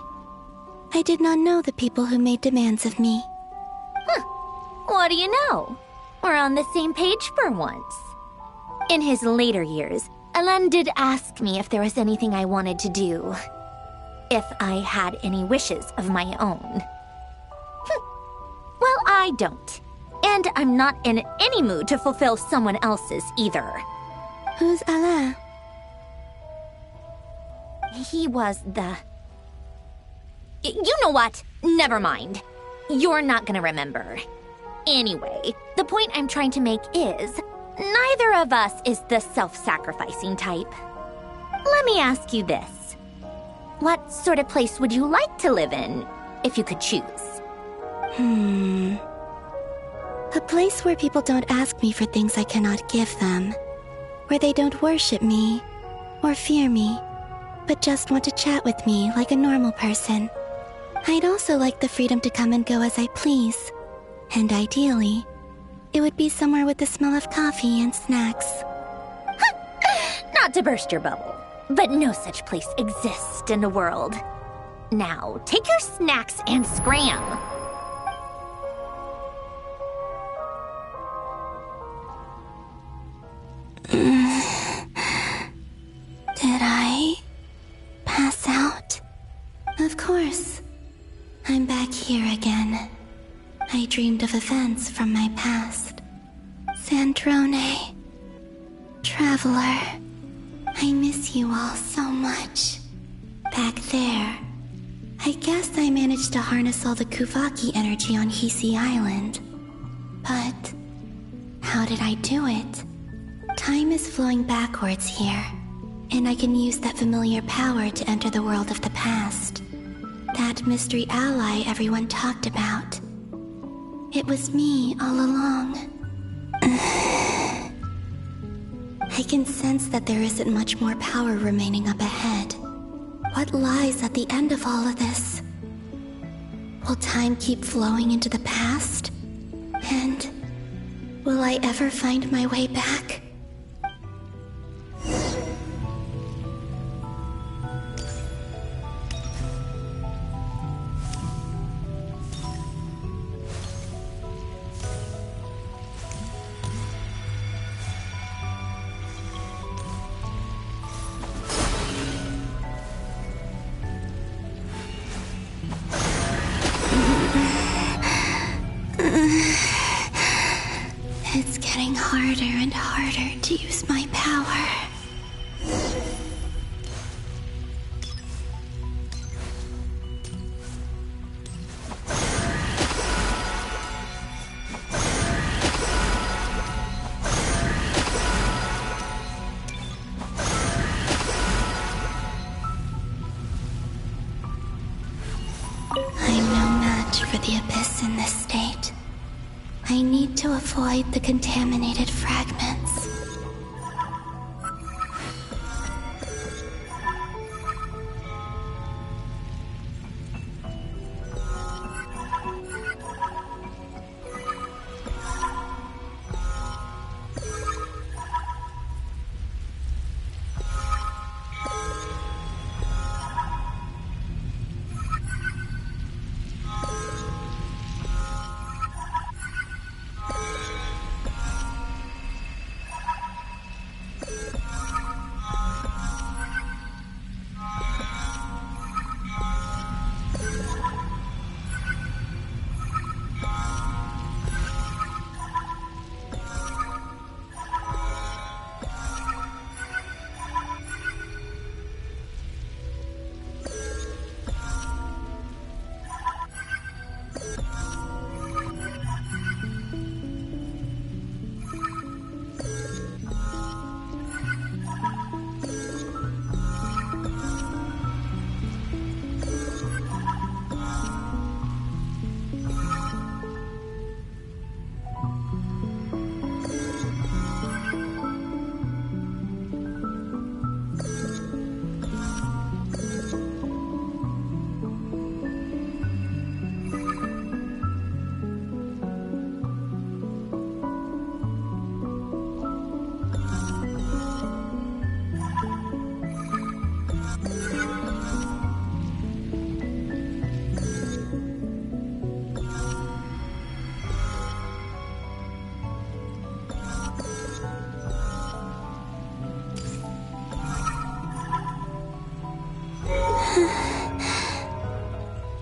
I did not know the people who made demands of me. What do you know? We're on the same page for once. In his later years, Elen did ask me if there was anything I wanted to do. If I had any wishes of my own. Well, I don't. And I'm not in any mood to fulfill someone else's either. Who's Alain? He was the... You know what? Never mind. You're not gonna remember. Anyway, the point I'm trying to make is, neither of us is the self-sacrificing type. Let me ask you this. What sort of place would you like to live in, if you could choose? A place where people don't ask me for things I cannot give them. Where they don't worship me, or fear me, but just want to chat with me like a normal person. I'd also like the freedom to come and go as I please. And ideally, it would be somewhere with the smell of coffee and snacks. Not to burst your bubble, but no such place exists in the world. Now, take your snacks and scram. Did I pass out? Of course. I'm back here again. I dreamed of events from my past. Sandrone. Traveler, I miss you all so much. Back there, I guess I managed to harness all the Kuvaki energy on Hisi Island. But how did I do it? Time is flowing backwards here, and I can use that familiar power to enter the world of the past. That mystery ally everyone talked about. It was me all along. I can sense that there isn't much more power remaining up ahead. What lies at the end of all of this? Will time keep flowing into the past? And will I ever find my way back? It's getting harder and harder to use my power. I'm no match for the Abyss in this state. I need to avoid the contaminated fragments.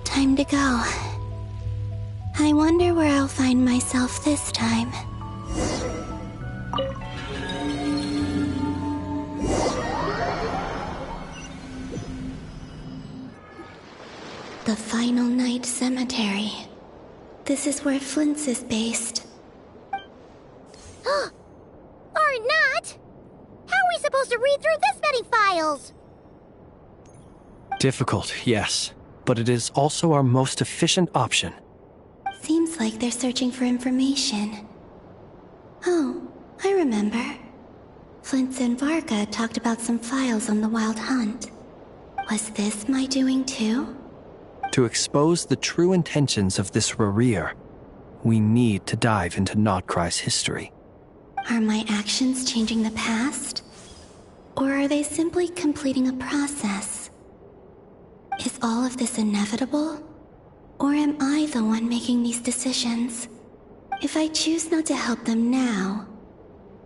Time to go. I wonder where I'll find myself this time. The Final Night Cemetery. This is where Flint's is based. Or not! How are we supposed to read through this many files? Difficult, yes, but it is also our most efficient option. Seems like they're searching for information. Oh, I remember. Flint and Varka talked about some files on the Wild Hunt. Was this my doing too? To expose the true intentions of this Rereer, we need to dive into Notcry's history. Are my actions changing the past? Or are they simply completing a process? Is all of this inevitable? Or am I the one making these decisions? If I choose not to help them now,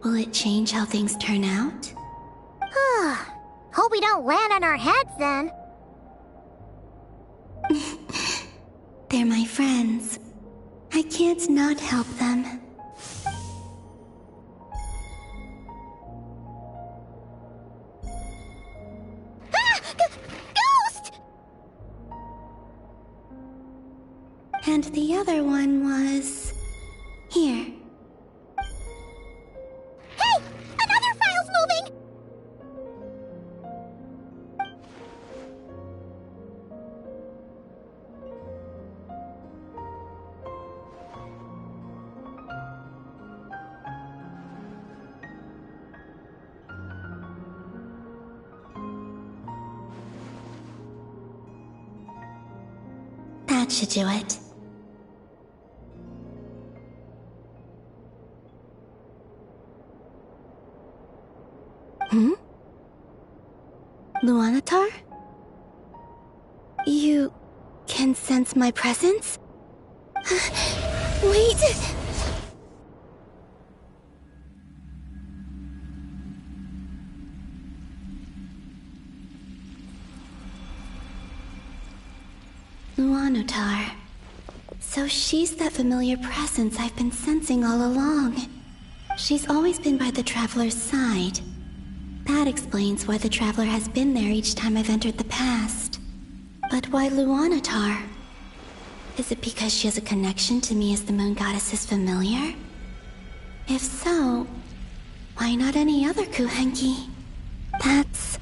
will it change how things turn out? Hope we don't land on our heads then. They're my friends. I can't not help them. And the other one was... here. Hey! Another file's moving! That should do it. Luanatar? You can sense my presence? Wait! Luanatar. So she's that familiar presence I've been sensing all along. She's always been by the Traveler's side. That explains why the Traveler has been there each time I've entered the past. But why Luanatar? Is it because she has a connection to me as the Moon Goddess's familiar? If so, why not any other Kuhenki? That's...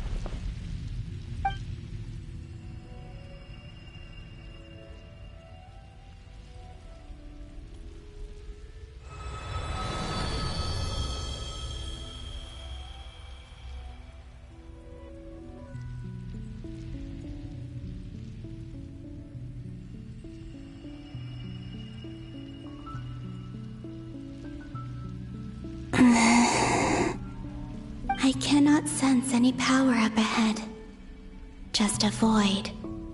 I cannot sense any power up ahead. Just a void,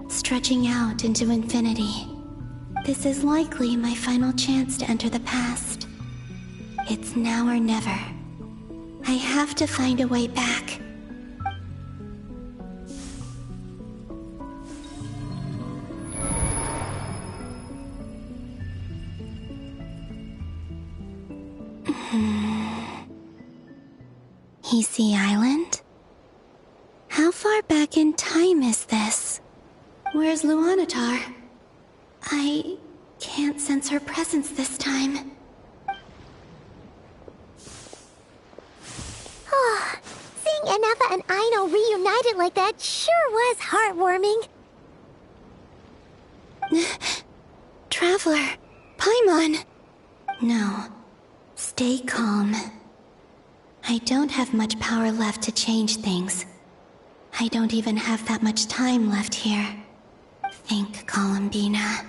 stretching out into infinity. This is likely my final chance to enter the past. It's now or never. I have to find a way back. Hisi Island? How far back in time is this? Where's Luanatar? I can't sense her presence this time. Oh, seeing Enefa and Aino reunited like that sure was heartwarming. Traveler, Paimon. No, stay calm. I don't have much power left to change things. I don't even have that much time left here. Think, Columbina.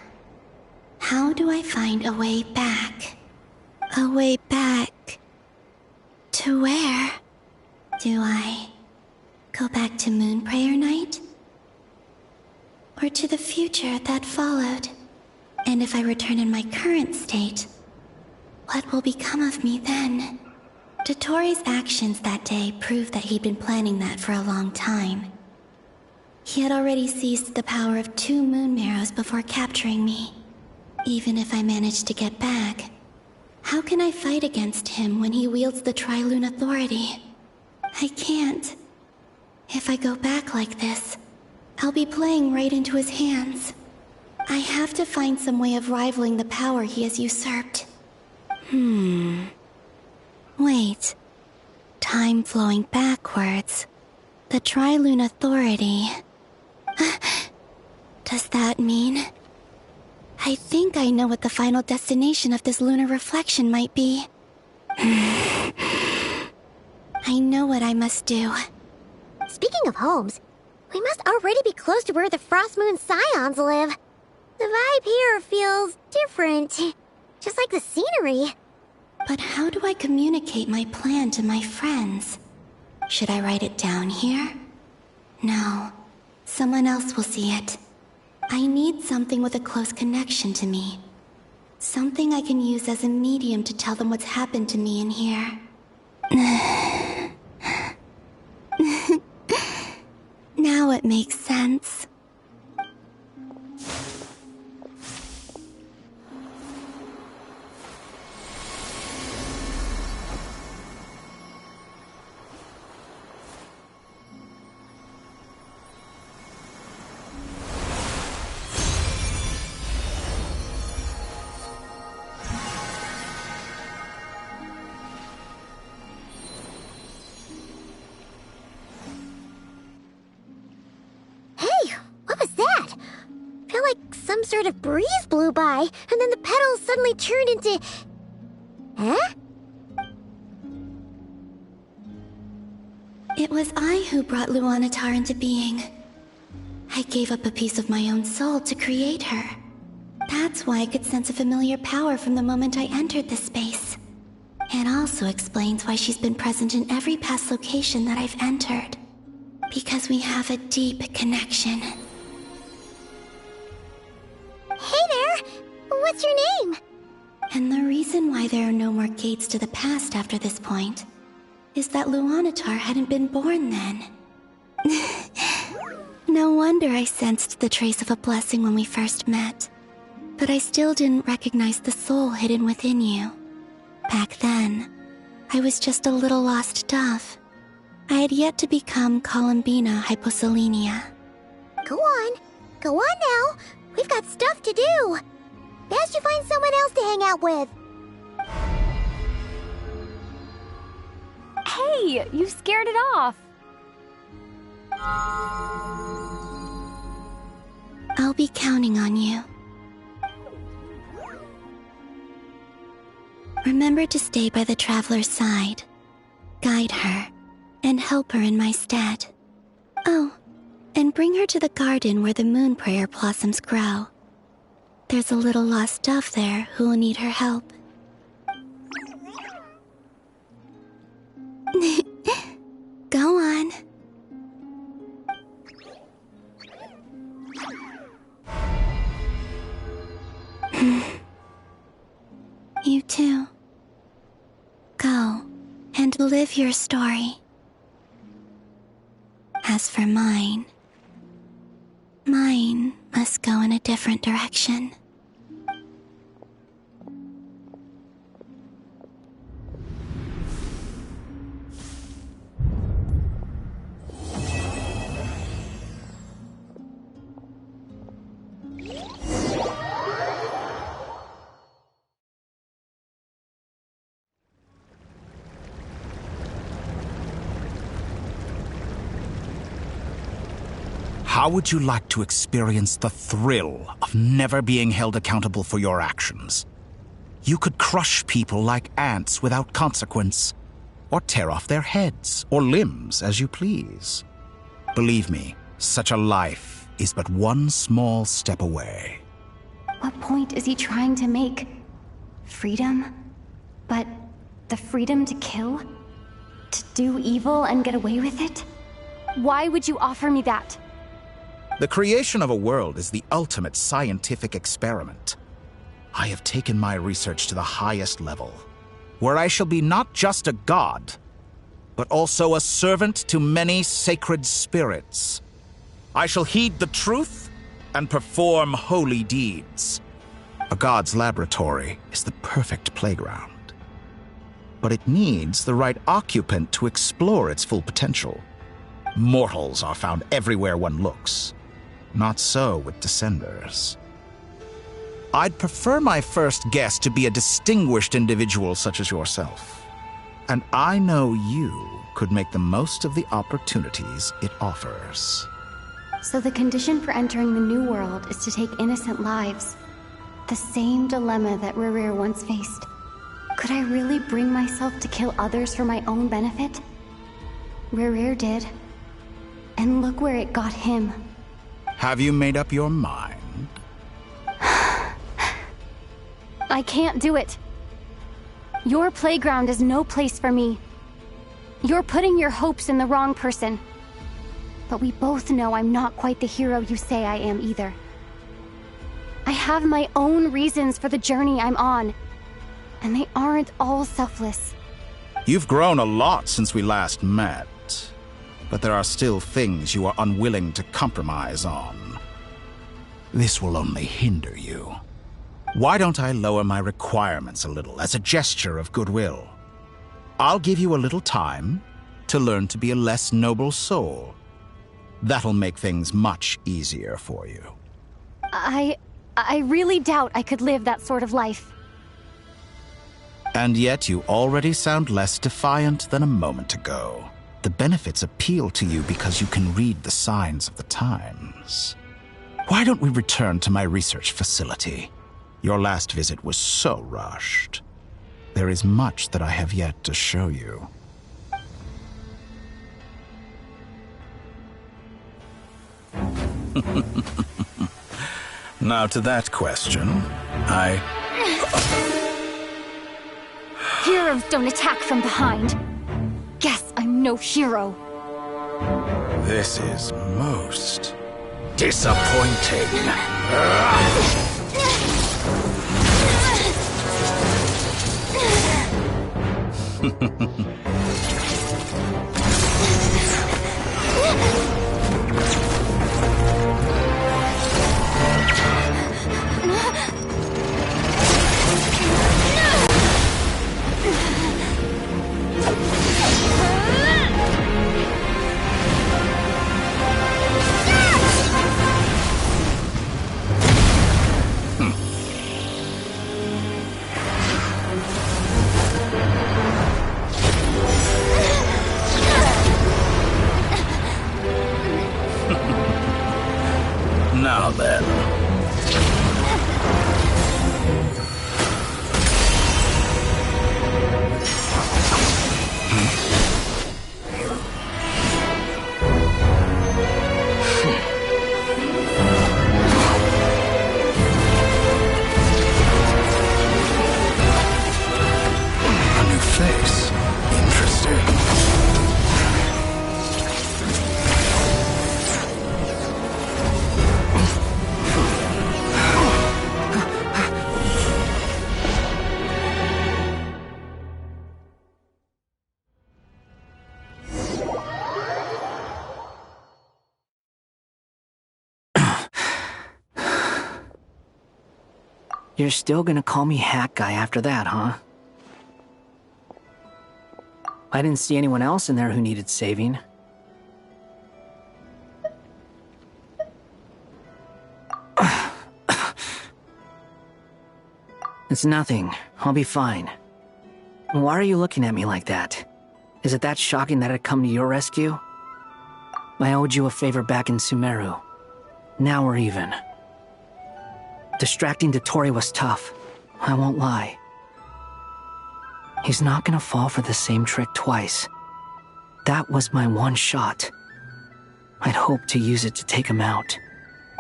How do I find a way back? A way back... to where? Do I go back to Moon Prayer Night? Or to the future that followed? And if I return in my current state, what will become of me then? Dotori's actions that day proved that he'd been planning that for a long time. He had already seized the power of 2 Moon Marrows before capturing me. Even if I managed to get back, how can I fight against him when he wields the Tri-Lune Authority? I can't. If I go back like this, I'll be playing right into his hands. I have to find some way of rivaling the power he has usurped. Wait. Time flowing backwards. The Tri-Lune Authority. Does that mean... I think I know what the final destination of this lunar reflection might be. I know what I must do. Speaking of homes, we must already be close to where the Frost Moon Scions live. The vibe here feels different, just like the scenery. But how do I communicate my plan to my friends? Should I write it down here? No. Someone else will see it. I need something with a close connection to me. Something I can use as a medium to tell them what's happened to me in here. Now it makes sense. some sort of breeze blew by, and then the petals suddenly turned into... Huh? It was I who brought Luanatar into being. I gave up a piece of my own soul to create her. That's why I could sense a familiar power from the moment I entered this space. It also explains why she's been present in every past location that I've entered. Because we have a deep connection. Hey there! What's your name? And the reason why there are no more gates to the past after this point is that Luanatar hadn't been born then. No wonder I sensed the trace of a blessing when we first met. But I still didn't recognize the soul hidden within you. Back then, I was just a little lost dove. I had yet to become Columbina Hyposelenia. Go on now. We've got stuff to do. Best you find someone else to hang out with. Hey, you scared it off. I'll be counting on you. Remember to stay by the traveler's side, guide her, and help her in my stead. Oh, and bring her to the garden where the moon prayer blossoms grow. There's a little lost dove there who will need her help. Go on. You too. Go and live your story. As for mine must go in a different direction. How would you like to experience the thrill of never being held accountable for your actions? You could crush people like ants without consequence, or tear off their heads or limbs as you please. Believe me, such a life is but one small step away. What point is he trying to make? Freedom? But the freedom to kill? To do evil and get away with it? Why would you offer me that? The creation of a world is the ultimate scientific experiment. I have taken my research to the highest level, where I shall be not just a god, but also a servant to many sacred spirits. I shall heed the truth and perform holy deeds. A god's laboratory is the perfect playground, but it needs the right occupant to explore its full potential. Mortals are found everywhere one looks. Not so with Descenders. I'd prefer my first guest to be a distinguished individual such as yourself. And I know you could make the most of the opportunities it offers. So the condition for entering the new world is to take innocent lives. The same dilemma that Rerir once faced. Could I really bring myself to kill others for my own benefit? Rerir did. And look where it got him. Have you made up your mind? I can't do it. Your playground is no place for me. You're putting your hopes in the wrong person. But we both know I'm not quite the hero you say I am either. I have my own reasons for the journey I'm on. And they aren't all selfless. You've grown a lot since we last met. But there are still things you are unwilling to compromise on. This will only hinder you. Why don't I lower my requirements a little as a gesture of goodwill? I'll give you a little time to learn to be a less noble soul. That'll make things much easier for you. I really doubt I could live that sort of life. And yet you already sound less defiant than a moment ago. The benefits appeal to you because you can read the signs of the times. Why don't we return to my research facility? Your last visit was so rushed. There is much that I have yet to show you. Now to that question, Heroes don't attack from behind. Guess I'm no hero. This is most disappointing. Now then. A new face. Interesting. You're still gonna call me Hat Guy after that, huh? I didn't see anyone else in there who needed saving. It's nothing. I'll be fine. Why are you looking at me like that? Is it that shocking that I'd come to your rescue? I owed you a favor back in Sumeru. Now we're even. Distracting Dotori was tough. I won't lie. He's not gonna fall for the same trick twice. That was my one shot. I'd hoped to use it to take him out.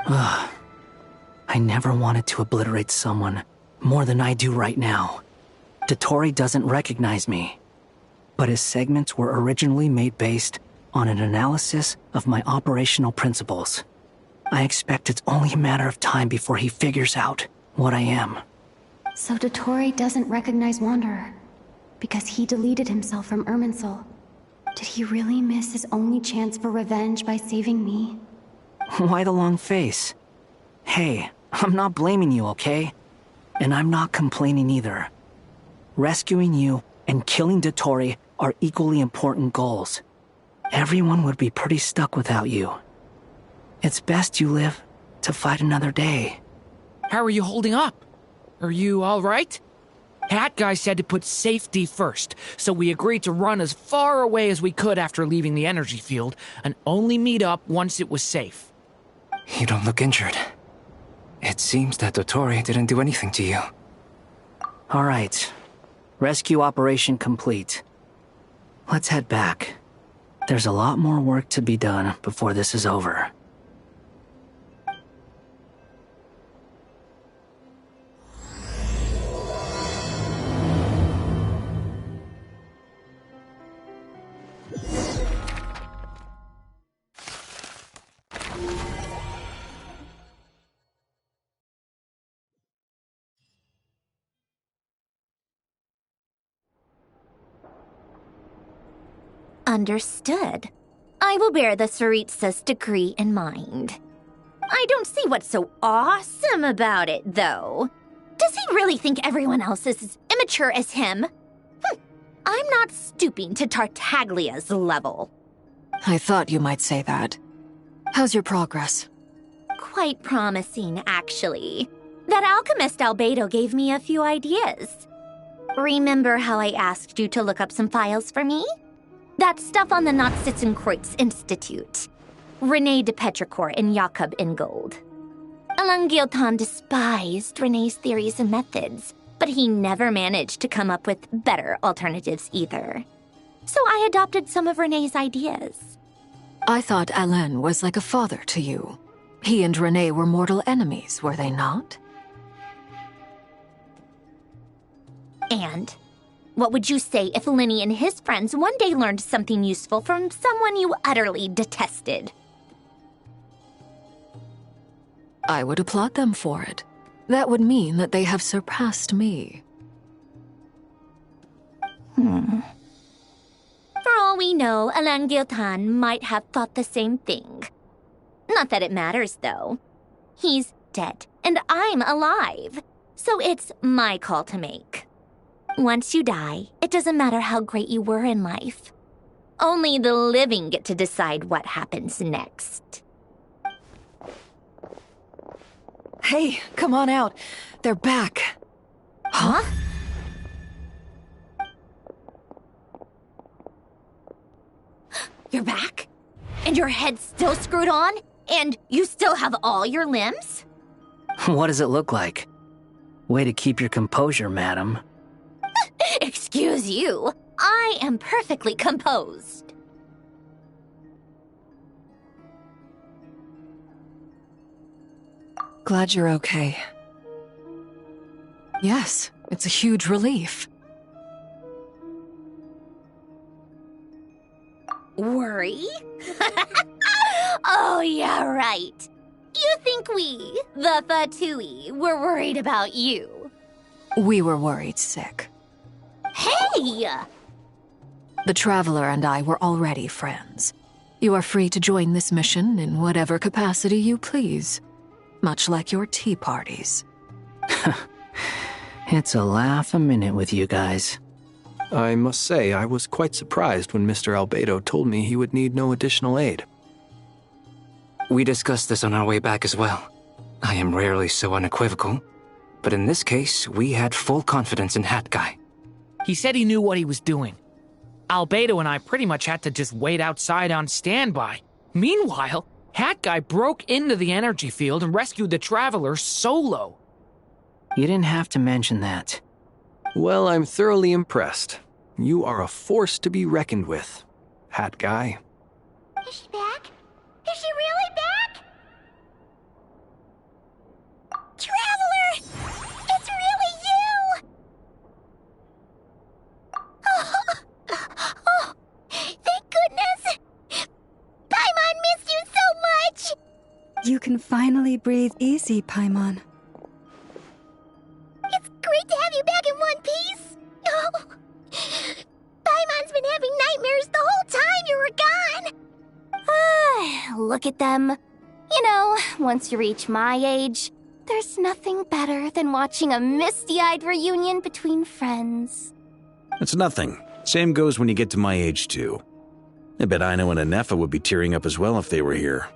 Ugh. I never wanted to obliterate someone more than I do right now. Dotori doesn't recognize me, but his segments were originally made based on an analysis of my operational principles. I expect it's only a matter of time before he figures out what I am. So Dotori doesn't recognize Wanderer because he deleted himself from Irminsul. Did he really miss his only chance for revenge by saving me? Why the long face? Hey, I'm not blaming you, okay? And I'm not complaining either. Rescuing you and killing Dotori are equally important goals. Everyone would be pretty stuck without you. It's best you live to fight another day. How are you holding up? Are you all right? Hat Guy said to put safety first, so we agreed to run as far away as we could after leaving the energy field, and only meet up once it was safe. You don't look injured. It seems that Dotori didn't do anything to you. All right. Rescue operation complete. Let's head back. There's a lot more work to be done before this is over. Understood. I will bear the Tsaritsa's decree in mind. I don't see what's so awesome about it, though. Does he really think everyone else is as immature as him? I'm not stooping to Tartaglia's level. I thought you might say that. How's your progress? Quite promising, actually. That alchemist Albedo gave me a few ideas. Remember how I asked you to look up some files for me? That stuff on the Nachtszitzenkreuz Institute. René de Petrichor and Jakob Ingold. Elangilton despised Renee's theories and methods, but he never managed to come up with better alternatives either. So I adopted some of Renee's ideas. I thought Alain was like a father to you. He and Renee were mortal enemies, were they not? And what would you say if Lenny and his friends one day learned something useful from someone you utterly detested? I would applaud them for it. That would mean that they have surpassed me. For all we know, Elangilton might have thought the same thing. Not that it matters, though. He's dead, and I'm alive. So it's my call to make. Once you die, it doesn't matter how great you were in life. Only the living get to decide what happens next. Hey, come on out. They're back. Huh? You're back? And your head's still screwed on? And you still have all your limbs? What does it look like? Way to keep your composure, madam. Excuse you. I am perfectly composed. Glad you're okay. Yes, it's a huge relief. Worry? Oh, yeah, right. You think we, the Fatui, were worried about you? We were worried sick. Hey! The Traveler and I were already friends. You are free to join this mission in whatever capacity you please. Much like your tea parties. It's a laugh a minute with you guys. I must say, I was quite surprised when Mr. Albedo told me he would need no additional aid. We discussed this on our way back as well. I am rarely so unequivocal, but in this case, we had full confidence in Hat Guy. He said he knew what he was doing. Albedo and I pretty much had to just wait outside on standby. Meanwhile, Hat Guy broke into the energy field and rescued the Traveler solo. You didn't have to mention that. Well, I'm thoroughly impressed. You are a force to be reckoned with, Hat Guy. Is she back? Is she really back? Traveler! It's really you! Oh, thank goodness! Paimon missed you so much! You can finally breathe easy, Paimon. It's great to have you back in one piece! Oh, Paimon's been having nightmares the whole time you were gone! Look at them. You know, once you reach my age, there's nothing better than watching a misty-eyed reunion between friends. It's nothing. Same goes when you get to my age, too. I bet Ino and Anefa would be tearing up as well if they were here.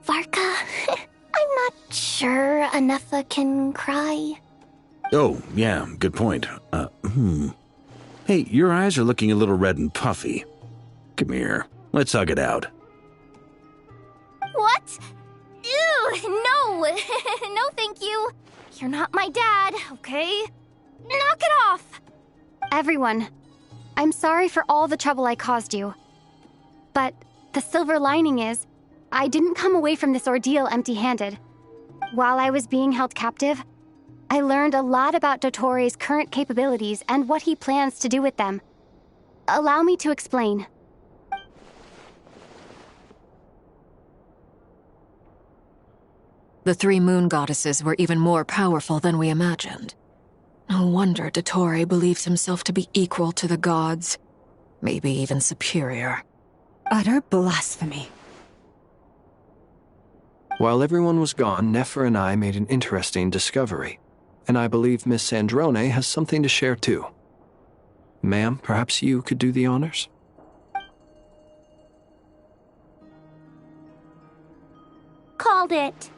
Varka, I'm not sure Anefa can cry. Oh, yeah, good point. Hey, your eyes are looking a little red and puffy. Come here, let's hug it out. What? Ew, no. No, thank you. You're not my dad, okay? Knock it off! Everyone, I'm sorry for all the trouble I caused you. But the silver lining is, I didn't come away from this ordeal empty-handed. While I was being held captive, I learned a lot about Dottoro's current capabilities and what he plans to do with them. Allow me to explain. The three moon goddesses were even more powerful than we imagined. No wonder Dottore believes himself to be equal to the gods, maybe even superior. Utter blasphemy. While everyone was gone, Nefer and I made an interesting discovery, and I believe Miss Sandrone has something to share too. Ma'am, perhaps you could do the honors? Called it.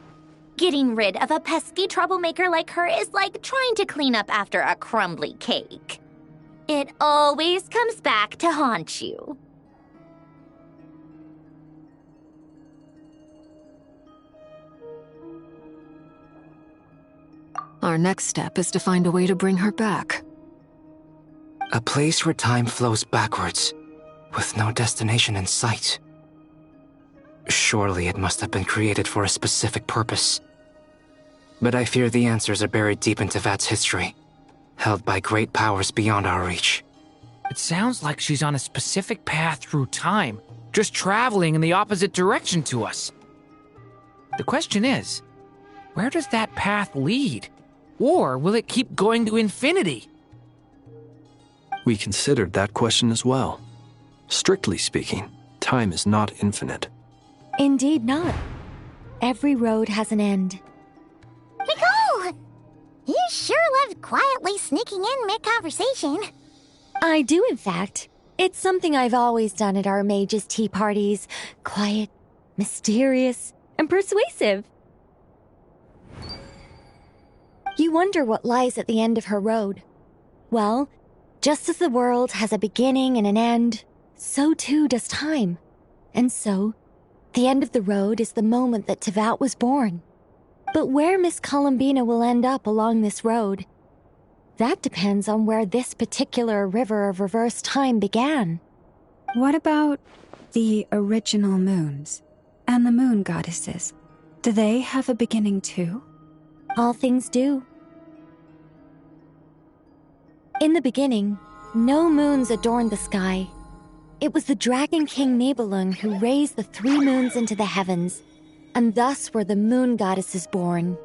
Getting rid of a pesky troublemaker like her is like trying to clean up after a crumbly cake. It always comes back to haunt you. Our next step is to find a way to bring her back. A place where time flows backwards, with no destination in sight. Surely it must have been created for a specific purpose. But I fear the answers are buried deep in Tevat's history, held by great powers beyond our reach. It sounds like she's on a specific path through time, just traveling in the opposite direction to us. The question is, where does that path lead? Or will it keep going to infinity? We considered that question as well. Strictly speaking, time is not infinite. Indeed not. Every road has an end. Nicole! You sure love quietly sneaking in mid-conversation. I do, in fact. It's something I've always done at our mages' tea parties. Quiet, mysterious, and persuasive. You wonder what lies at the end of her road. Well, just as the world has a beginning and an end, so too does time. And so, the end of the road is the moment that Tevat was born. But where Miss Columbina will end up along this road, that depends on where this particular river of reverse time began. What about the original moons and the moon goddesses? Do they have a beginning too? All things do. In the beginning, no moons adorned the sky. It was the Dragon King Nibelung who raised the 3 moons into the heavens, and thus were the moon goddesses born.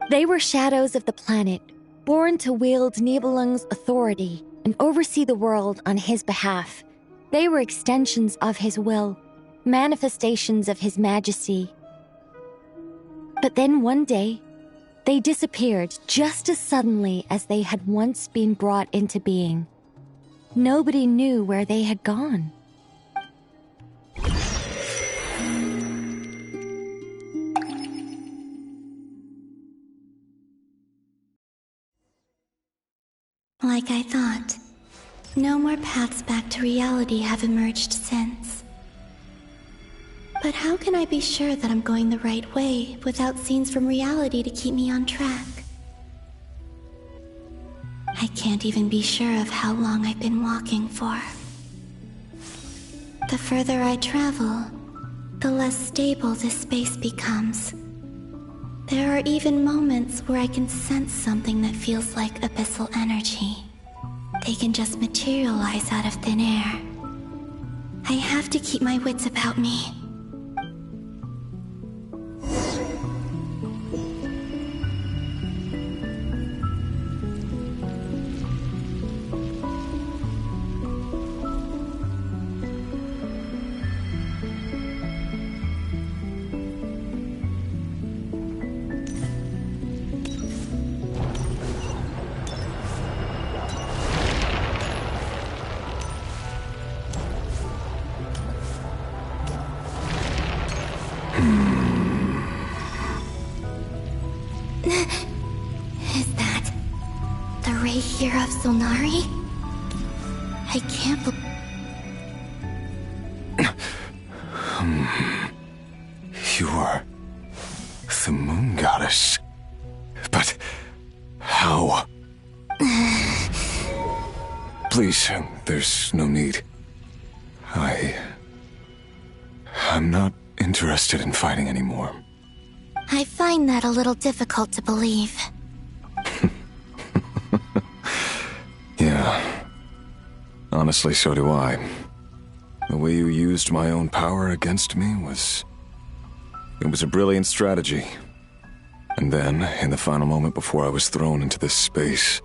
They were shadows of the planet, born to wield Nibelung's authority and oversee the world on his behalf. They were extensions of his will, manifestations of his majesty. But then one day, they disappeared just as suddenly as they had once been brought into being. Nobody knew where they had gone. Like I thought, no more paths back to reality have emerged since. But how can I be sure that I'm going the right way without scenes from reality to keep me on track? I can't even be sure of how long I've been walking for. The further I travel, the less stable this space becomes. There are even moments where I can sense something that feels like abyssal energy. They can just materialize out of thin air. I have to keep my wits about me. Is that the ray here of Solnari? I can't believe... You're the moon goddess. But how? Please, there's no need. I'm not interested in fighting anymore. I find that a little difficult to believe. Yeah. Honestly, so do I. The way you used my own power against me was... It was a brilliant strategy. And then, in the final moment before I was thrown into this space,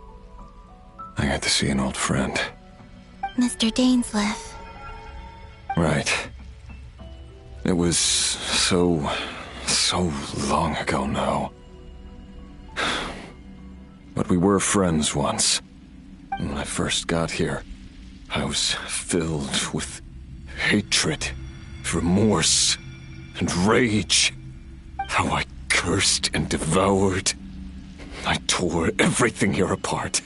I got to see an old friend. Mr. Dainsleif. Right. It was so long ago now. But we were friends once. When I first got here, I was filled with hatred, remorse, and rage. How I cursed and devoured. I tore everything here apart.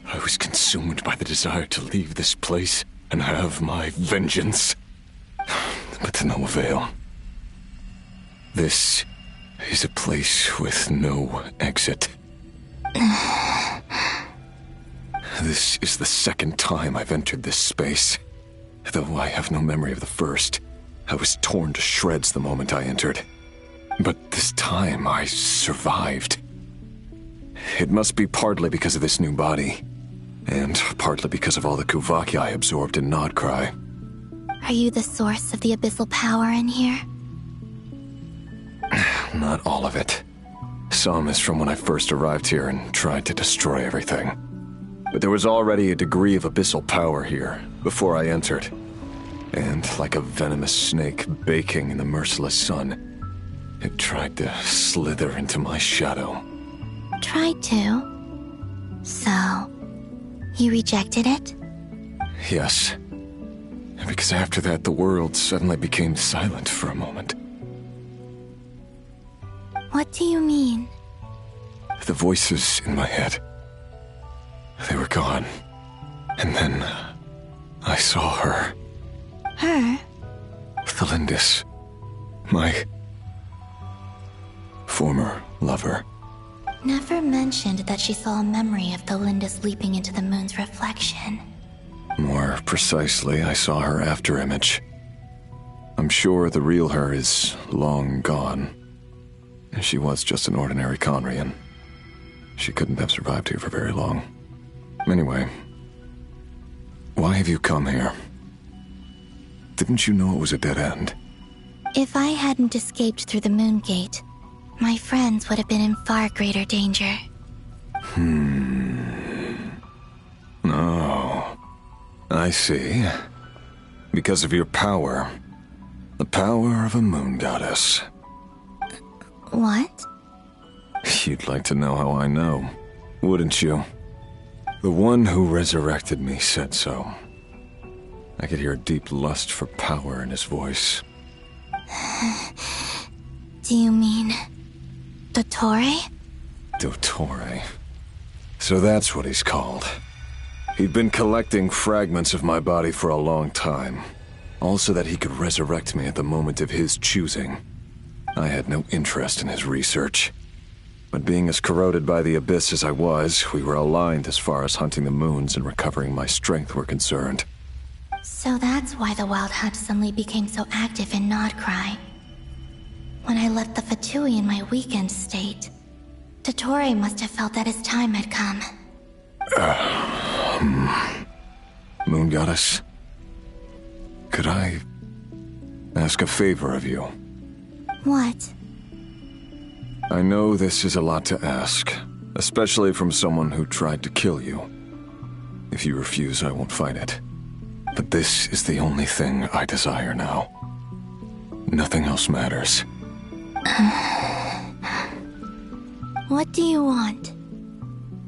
I was consumed by the desire to leave this place and have my vengeance. But to no avail. This is a place with no exit. This is the second time I've entered this space. Though I have no memory of the first. I was torn to shreds the moment I entered. But this time I survived. It must be partly because of this new body, and partly because of all the Kuvaki I absorbed in Nodcry. Are you the source of the abyssal power in here? Not all of it. Some is from when I first arrived here and tried to destroy everything. But there was already a degree of abyssal power here before I entered. And like a venomous snake baking in the merciless sun, it tried to slither into my shadow. Tried to? So, you rejected it? Yes. Because after that, the world suddenly became silent for a moment. What do you mean? The voices in my head, they were gone. And then I saw her. Her? Thalindis. My former lover. Never mentioned that she saw a memory of Thalindis leaping into the moon's reflection. More precisely, I saw her afterimage. I'm sure the real her is long gone. She was just an ordinary Conrian. She couldn't have survived here for very long. Anyway, why have you come here? Didn't you know it was a dead end? If I hadn't escaped through the moon gate, my friends would have been in far greater danger. Oh, I see. Because of your power. The power of a moon goddess. What? You'd like to know how I know, wouldn't you? The one who resurrected me said so. I could hear a deep lust for power in his voice. Do you mean... Dottore? Dottore. So that's what he's called. He'd been collecting fragments of my body for a long time. All so that he could resurrect me at the moment of his choosing. I had no interest in his research. But being as corroded by the abyss as I was, we were aligned as far as hunting the moons and recovering my strength were concerned. So that's why the Wild Hunt suddenly became so active in Nodcry. When I left the Fatui in my weakened state, Dottore must have felt that his time had come. Moon Goddess, could I ask a favor of you? What? I know this is a lot to ask, especially from someone who tried to kill you. If you refuse, I won't fight it. But this is the only thing I desire now. Nothing else matters. What do you want?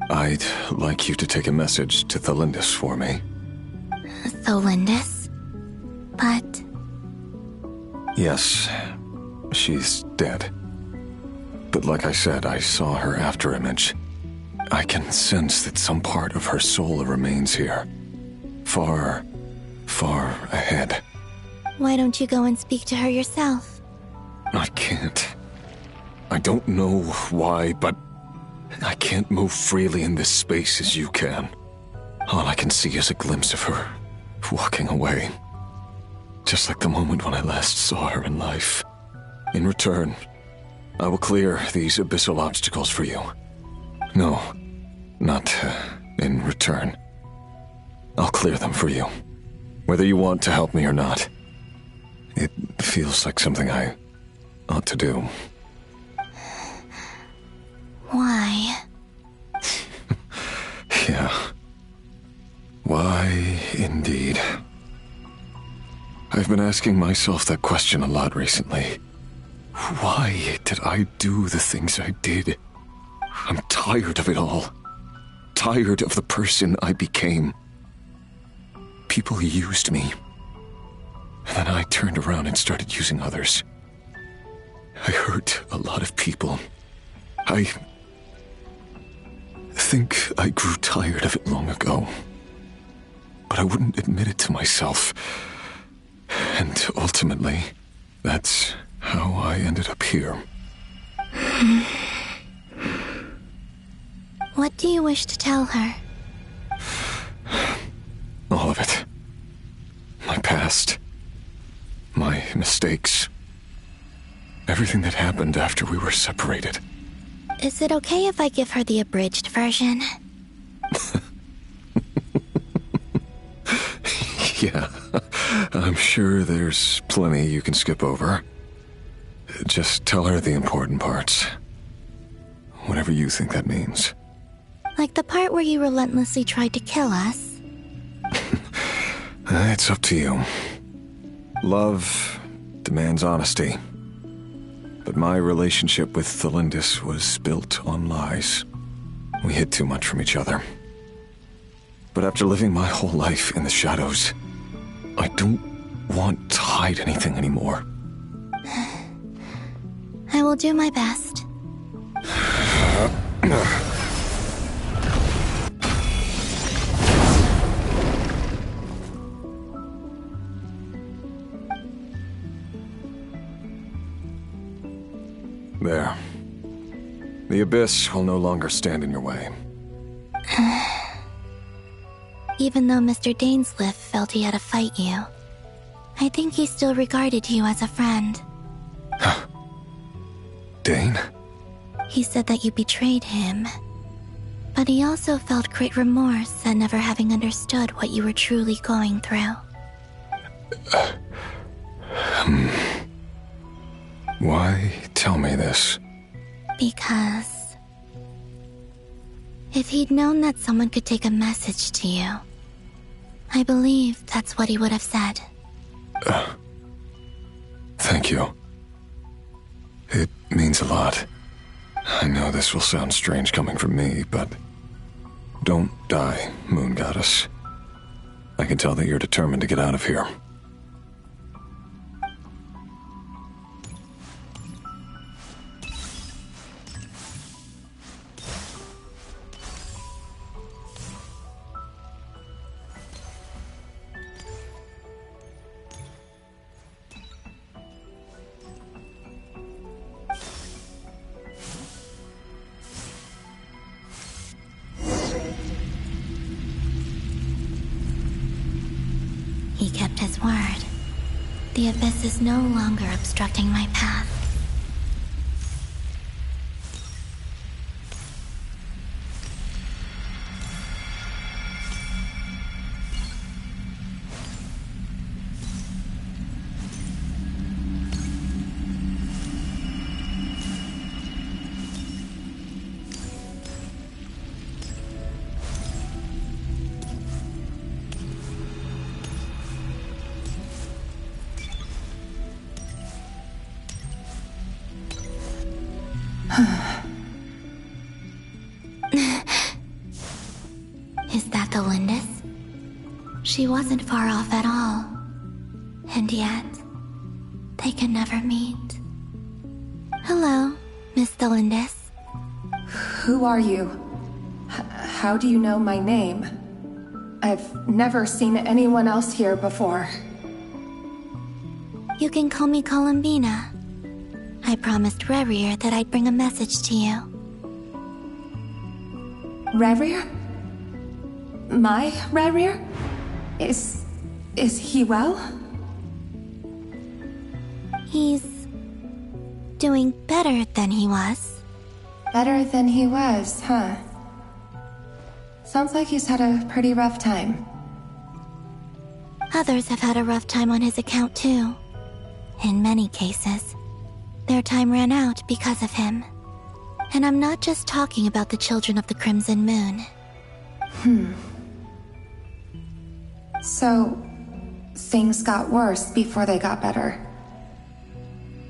I'd like you to take a message to Thalindis for me. Thalindis? But... Yes, she's dead. But like I said, I saw her afterimage. I can sense that some part of her soul remains here. Far, far ahead. Why don't you go and speak to her yourself? I can't. I don't know why, but I can't move freely in this space as you can. All I can see is a glimpse of her, walking away. Just like the moment when I last saw her in life. In return, I will clear these abyssal obstacles for you. No, not in return. I'll clear them for you. Whether you want to help me or not. It feels like something I ought to do. Why? Yeah. Why, indeed. I've been asking myself that question a lot recently. Why did I do the things I did? I'm tired of it all. Tired of the person I became. People used me. And then I turned around and started using others. I hurt a lot of people. I think I grew tired of it long ago. But I wouldn't admit it to myself. And ultimately, that's how I ended up here. What do you wish to tell her? past, my mistakes, everything that happened after we were separated. Is it okay if I give her the abridged version? Yeah, I'm sure there's plenty you can skip over. Just tell her the important parts. Whatever you think that means. Like the part where you relentlessly tried to kill us? It's up to you. Love demands honesty. But my relationship with Thelindis was built on lies. We hid too much from each other. But after living my whole life in the shadows, I don't want to hide anything anymore. I will do my best. There. The Abyss will no longer stand in your way. Even though Mr. Dainsleif felt he had to fight you, I think he still regarded you as a friend. Dane? He said that you betrayed him, but he also felt great remorse at never having understood what you were truly going through. Why tell me this? Because if he'd known that someone could take a message to you, I believe that's what he would have said. Thank you. It means a lot. I know this will sound strange coming from me, but don't die, Moon Goddess. I can tell that you're determined to get out of here. He kept his word. The Abyss is no longer obstructing my path. Is that the Lindis? She wasn't far off at all. And yet, they can never meet. Hello, Miss Thelindis. Who are you? How do you know my name? I've never seen anyone else here before. You can call me Columbina. I promised Rerir that I'd bring a message to you. Rerir? My Rerir? Is he well? He's doing better than he was. Better than he was, huh? Sounds like he's had a pretty rough time. Others have had a rough time on his account too. In many cases, their time ran out because of him. And I'm not just talking about the children of the Crimson Moon. So, things got worse before they got better.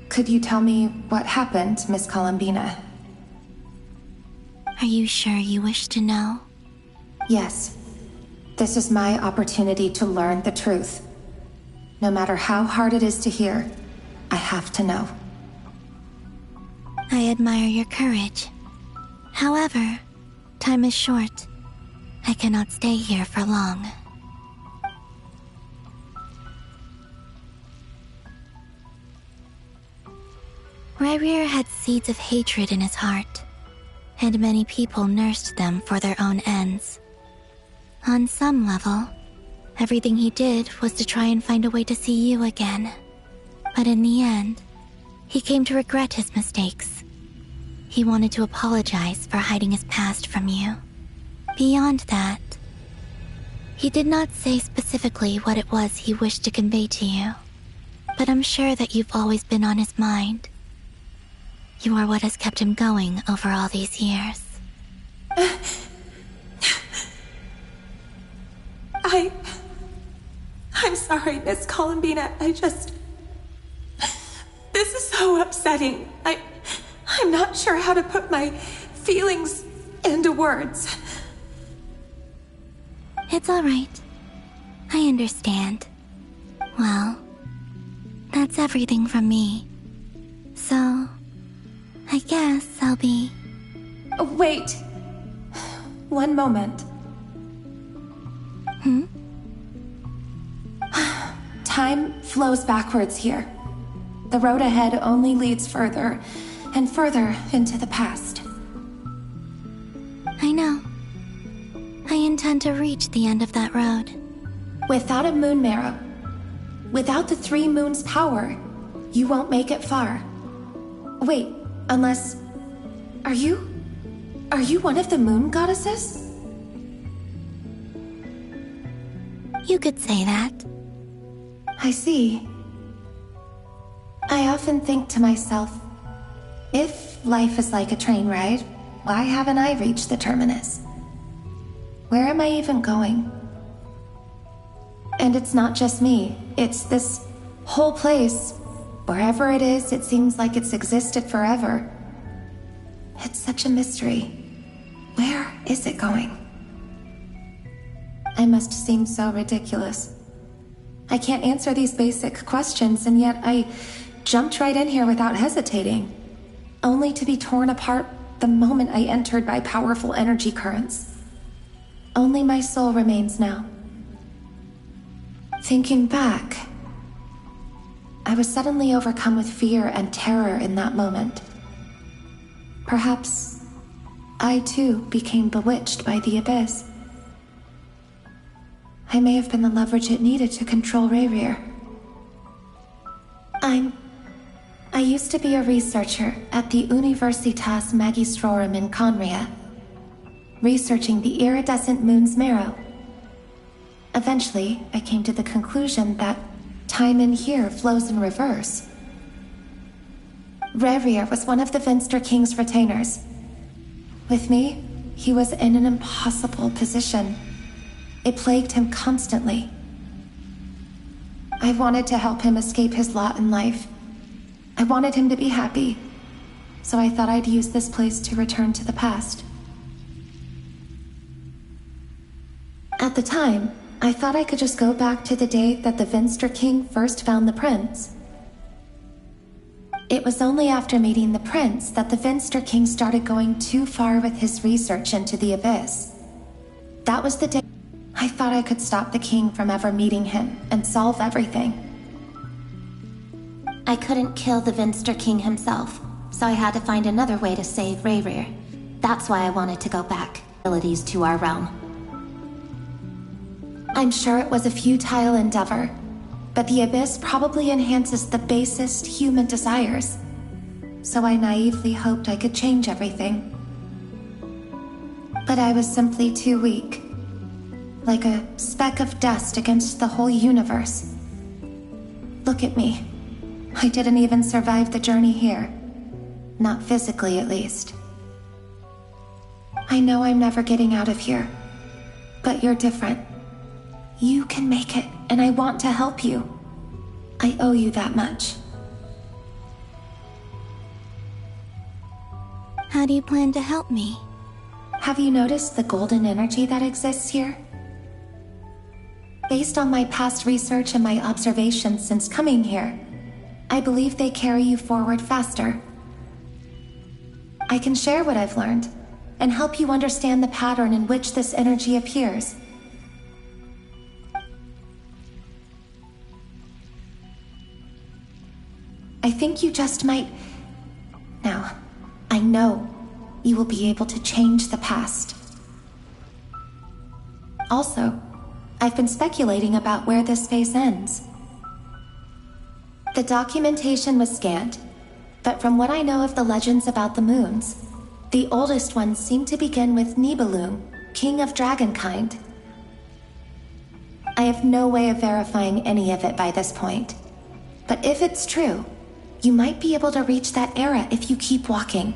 Could you tell me what happened, Miss Columbina? Are you sure you wish to know? Yes. This is my opportunity to learn the truth. No matter how hard it is to hear, I have to know. I admire your courage. However, time is short. I cannot stay here for long. Rerir had seeds of hatred in his heart, and many people nursed them for their own ends. On some level, Everything he did was to try and find a way to see you again. But in the end, he came to regret his mistakes. He wanted to apologize for hiding his past from you. Beyond that, he did not say specifically what it was he wished to convey to you. But I'm sure that you've always been on his mind. You are what has kept him going over all these years. I'm sorry, Miss Columbina. This is so upsetting. I'm not sure how to put my feelings into words. It's all right. I understand. Well, that's everything from me. So, I guess I'll be... Wait. One moment. Time flows backwards here. The road ahead only leads further and further into the past. I know. I intend to reach the end of that road. Without a moon marrow, without the 3 moons' power, you won't make it far. Wait, unless... Are you one of the moon goddesses? You could say that. I see. I often think to myself, if life is like a train ride, why haven't I reached the terminus? Where am I even going? And it's not just me, it's this whole place. Wherever it is, it seems like it's existed forever. It's such a mystery. Where is it going? I must seem so ridiculous. I can't answer these basic questions, and yet I jumped right in here without hesitating, only to be torn apart the moment I entered by powerful energy currents. Only my soul remains now. Thinking back, I was suddenly overcome with fear and terror in that moment. Perhaps I too became bewitched by the abyss. I may have been the leverage it needed to control Rayrir. I used to be a researcher at the Universitas Magistrorum in Conria, researching the iridescent moon's marrow. Eventually, I came to the conclusion that time in here flows in reverse. Rayrir was one of the Vinster King's retainers. With me, he was in an impossible position. It plagued him constantly. I wanted to help him escape his lot in life. I wanted him to be happy, so I thought I'd use this place to return to the past. At the time, I thought I could just go back to the day that the Vinster King first found the prince. It was only after meeting the prince that the Vinster King started going too far with his research into the abyss. That was the day I thought I could stop the king from ever meeting him and solve everything. I couldn't kill the Vinster King himself, so I had to find another way to save Rayrir. That's why I wanted to go back. Abilities to our realm. I'm sure it was a futile endeavor, but the abyss probably enhances the basest human desires. So I naively hoped I could change everything. But I was simply too weak. Like a speck of dust against the whole universe. Look at me. I didn't even survive the journey here. Not physically, at least. I know I'm never getting out of here. But you're different. You can make it, and I want to help you. I owe you that much. How do you plan to help me? Have you noticed the golden energy that exists here? Based on my past research and my observations since coming here, I believe they carry you forward faster. I can share what I've learned and help you understand the pattern in which this energy appears. I think you just might... Now, I know you will be able to change the past. Also, I've been speculating about where this space ends. The documentation was scant, but from what I know of the legends about the moons, the oldest ones seem to begin with Nibelung, king of dragonkind. I have no way of verifying any of it by this point, but if it's true, you might be able to reach that era if you keep walking.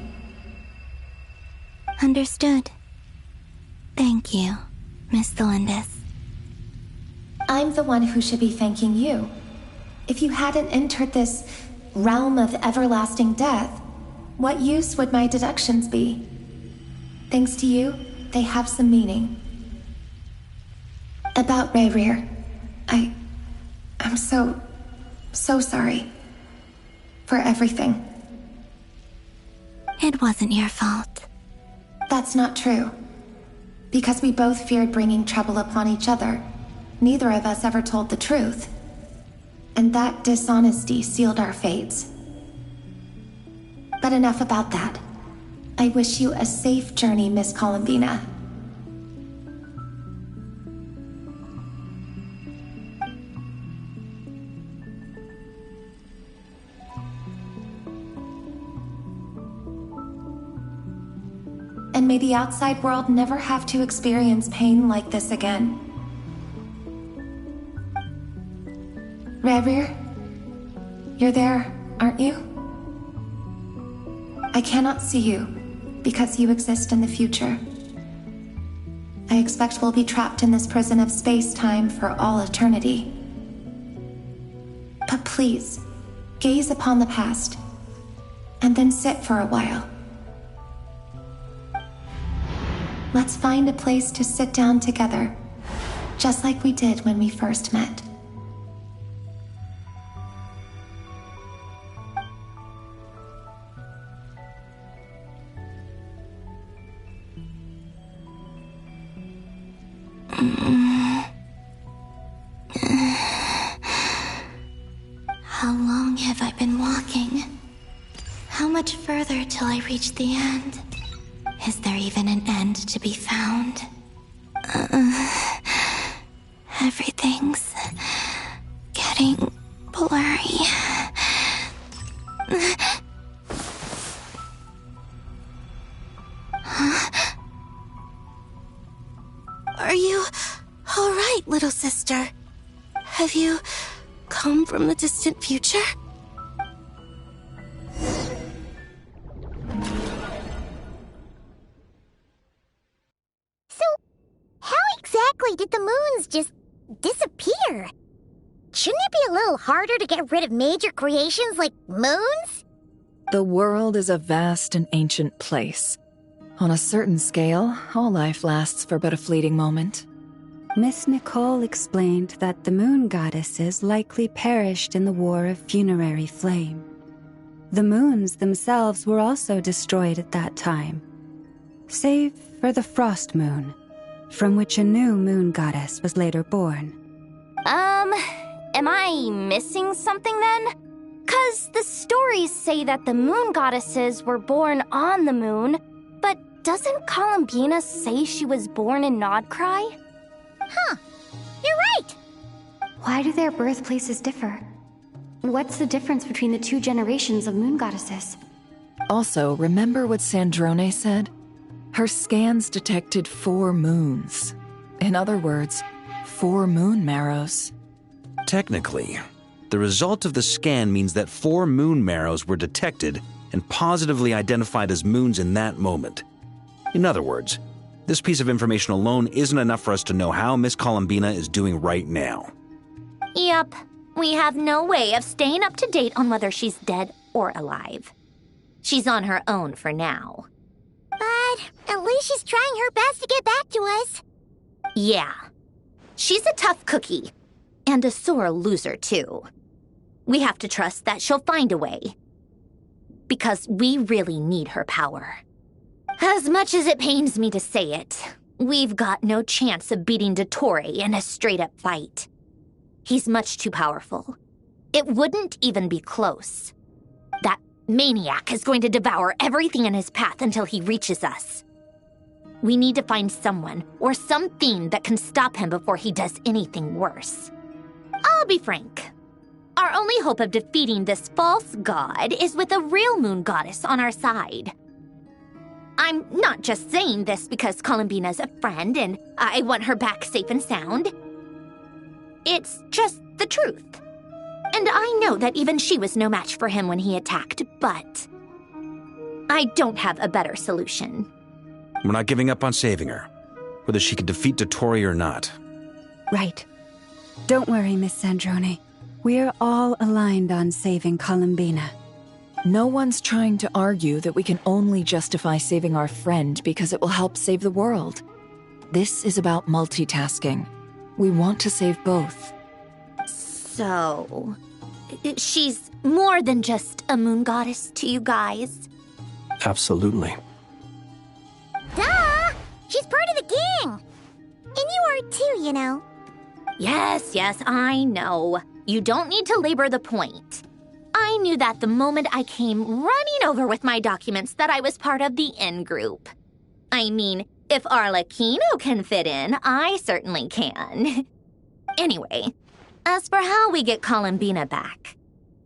Understood. Thank you, Miss Thelindis. I'm the one who should be thanking you. If you hadn't entered this realm of everlasting death, what use would my deductions be? Thanks to you, they have some meaning. About Rayrir, I'm so sorry. For everything. It wasn't your fault. That's not true. Because we both feared bringing trouble upon each other, neither of us ever told the truth. And that dishonesty sealed our fates. But enough about that. I wish you a safe journey, Miss Columbina. And may the outside world never have to experience pain like this again. Rayrir, you're there, aren't you? I cannot see you, because you exist in the future. I expect we'll be trapped in this prison of space-time for all eternity. But please, gaze upon the past, and then sit for a while. Let's find a place to sit down together, just like we did when we first met. How long have I been walking? How much further till I reach the end? Is there even an end to be found? Everything's getting blurry. Huh? Are you all right, little sister? Have you come from the distant future? Exactly did the moons just disappear? Shouldn't it be a little harder to get rid of major creations like moons? The world is a vast and ancient place. On a certain scale, all life lasts for but a fleeting moment. Miss Nicole explained that the moon goddesses likely perished in the War of Funerary Flame. The moons themselves were also destroyed at that time, save for the Frost Moon, from which a new moon goddess was later born. Am I missing something then? 'Cause the stories say that the moon goddesses were born on the moon, but doesn't Columbina say she was born in Nodcry? Huh, you're right! Why do their birthplaces differ? What's the difference between the two generations of moon goddesses? Also, remember what Sandrone said? Her scans detected 4 moons. In other words, 4 moon marrows. Technically, the result of the scan means that 4 moon marrows were detected and positively identified as moons in that moment. In other words, this piece of information alone isn't enough for us to know how Miss Columbina is doing right now. Yep, we have no way of staying up to date on whether she's dead or alive. She's on her own for now. But at least she's trying her best to get back to us. Yeah. She's a tough cookie. And a sore loser, too. We have to trust that she'll find a way. Because we really need her power. As much as it pains me to say it, we've got no chance of beating Dottore in a straight-up fight. He's much too powerful. It wouldn't even be close. That maniac is going to devour everything in his path until he reaches us. We need to find someone or something that can stop him before he does anything worse. I'll be frank. Our only hope of defeating this false god is with a real moon goddess on our side. I'm not just saying this because Columbina's a friend and I want her back safe and sound. It's just the truth. And I know that even she was no match for him when he attacked, but I don't have a better solution. We're not giving up on saving her, whether she can defeat Dottore or not. Right. Don't worry, Miss Sandrone. We're all aligned on saving Columbina. No one's trying to argue that we can only justify saving our friend because it will help save the world. This is about multitasking. We want to save both. So, she's more than just a moon goddess to you guys? Absolutely. Duh! She's part of the gang! And you are too, you know. Yes, I know. You don't need to labor the point. I knew that the moment I came running over with my documents that I was part of the in-group. I mean, if Arlecchino can fit in, I certainly can. Anyway, as for how we get Columbina back,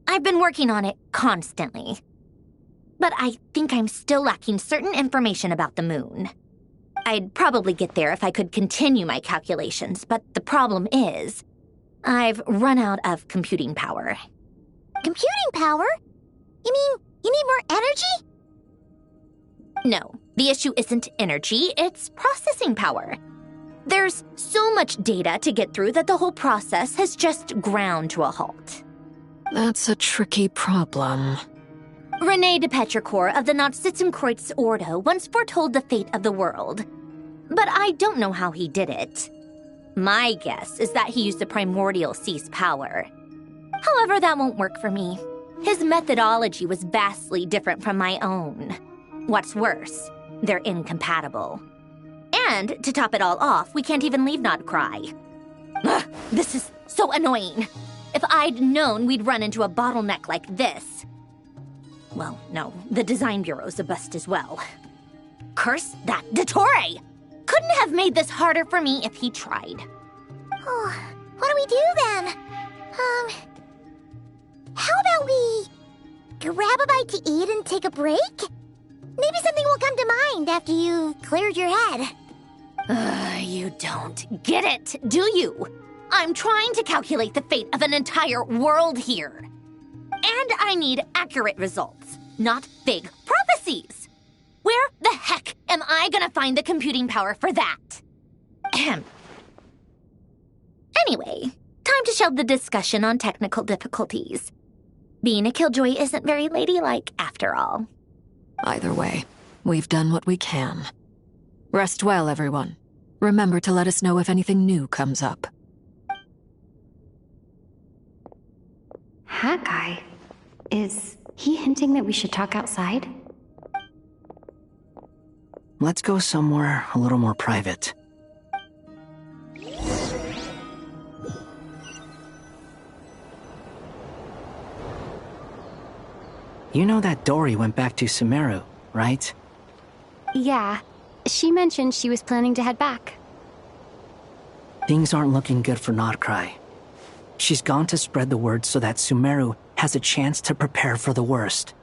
I've been working on it constantly. But I think I'm still lacking certain information about the moon. I'd probably get there if I could continue my calculations, but the problem is, I've run out of computing power. Computing power? You mean you need more energy? No, the issue isn't energy, it's processing power. There's so much data to get through that the whole process has just ground to a halt. That's a tricky problem. René de Petrichor of the Nazissenkreuz Ordo once foretold the fate of the world. But I don't know how he did it. My guess is that he used the primordial sea's power. However, that won't work for me. His methodology was vastly different from my own. What's worse, they're incompatible. And, to top it all off, we can't even leave Nodcry. Ugh, this is so annoying. If I'd known we'd run into a bottleneck like this... Well, no, the design bureau's a bust as well. Curse that Dottore! Couldn't have made this harder for me if he tried. Oh, what do we do then? How about we grab a bite to eat and take a break? Maybe something will come to mind after you've cleared your head. You don't get it, do you? I'm trying to calculate the fate of an entire world here. And I need accurate results, not vague prophecies. Where the heck am I gonna find the computing power for that? Anyway, time to shelve the discussion on technical difficulties. Being a killjoy isn't very ladylike, after all. Either way, we've done what we can. Rest well, everyone. Remember to let us know if anything new comes up. Haggai? Is he hinting that we should talk outside? Let's go somewhere a little more private. You know that Dory went back to Sumeru, right? Yeah. She mentioned she was planning to head back. Things aren't looking good for Nodcry. She's gone to spread the word so that Sumeru has a chance to prepare for the worst.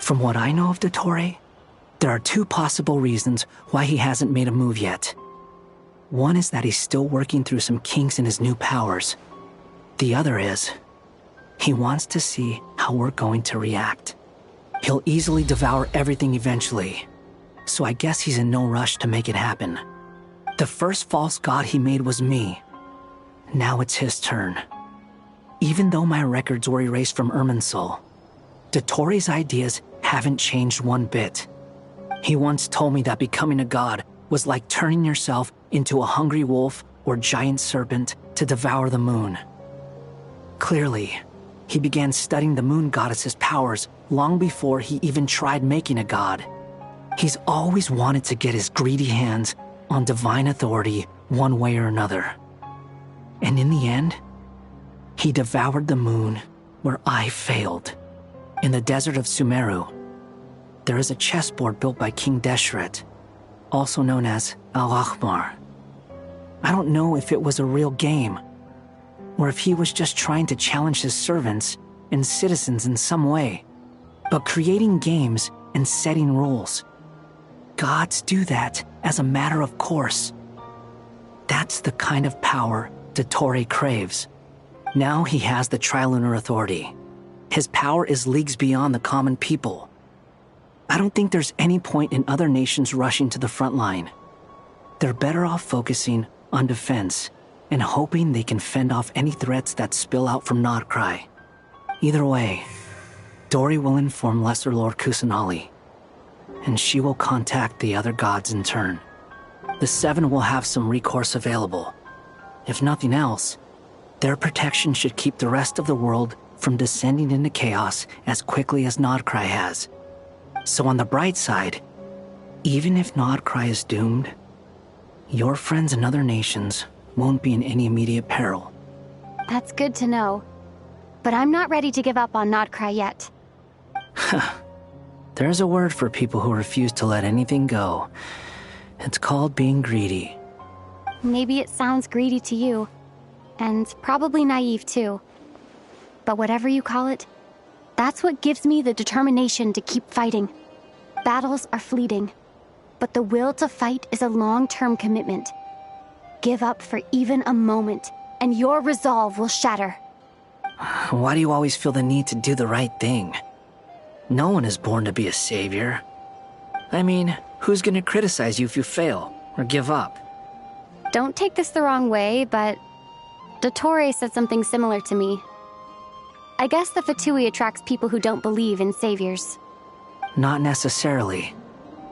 From what I know of Dottore, there are two possible reasons why he hasn't made a move yet. One is that he's still working through some kinks in his new powers. The other is, he wants to see how we're going to react. He'll easily devour everything eventually, so I guess he's in no rush to make it happen. The first false god he made was me. Now it's his turn. Even though my records were erased from Irminsul, Dottore's ideas haven't changed one bit. He once told me that becoming a god was like turning yourself into a hungry wolf or giant serpent to devour the moon. Clearly, he began studying the moon goddess's powers long before he even tried making a god. He's always wanted to get his greedy hands on divine authority one way or another. And in the end, he devoured the moon where I failed. In the desert of Sumeru, there is a chessboard built by King Deshret. also known as Al-Ahmar. I don't know if it was a real game, or if he was just trying to challenge his servants and citizens in some way. But creating games and setting rules, gods do that as a matter of course. That's the kind of power Dottore craves. Now he has the Trilunar Authority. His power is leagues beyond the common people. I don't think there's any point in other nations rushing to the front line. They're better off focusing on defense and hoping they can fend off any threats that spill out from Nodcry. Either way, Dori will inform Lesser Lord Kusanali, and she will contact the other gods in turn. The Seven will have some recourse available. If nothing else, their protection should keep the rest of the world from descending into chaos as quickly as Nodcry has. So on the bright side, even if Nodcry is doomed, your friends in other nations won't be in any immediate peril. That's good to know. But I'm not ready to give up on Nodcry yet. There's a word for people who refuse to let anything go. It's called being greedy. Maybe it sounds greedy to you, and probably naive too. But whatever you call it, that's what gives me the determination to keep fighting. Battles are fleeting, but the will to fight is a long-term commitment. Give up for even a moment, and your resolve will shatter. Why do you always feel the need to do the right thing? No one is born to be a savior. I mean, who's gonna criticize you if you fail, or give up? Don't take this the wrong way, but Dottore said something similar to me. I guess the Fatui attracts people who don't believe in saviors. Not necessarily.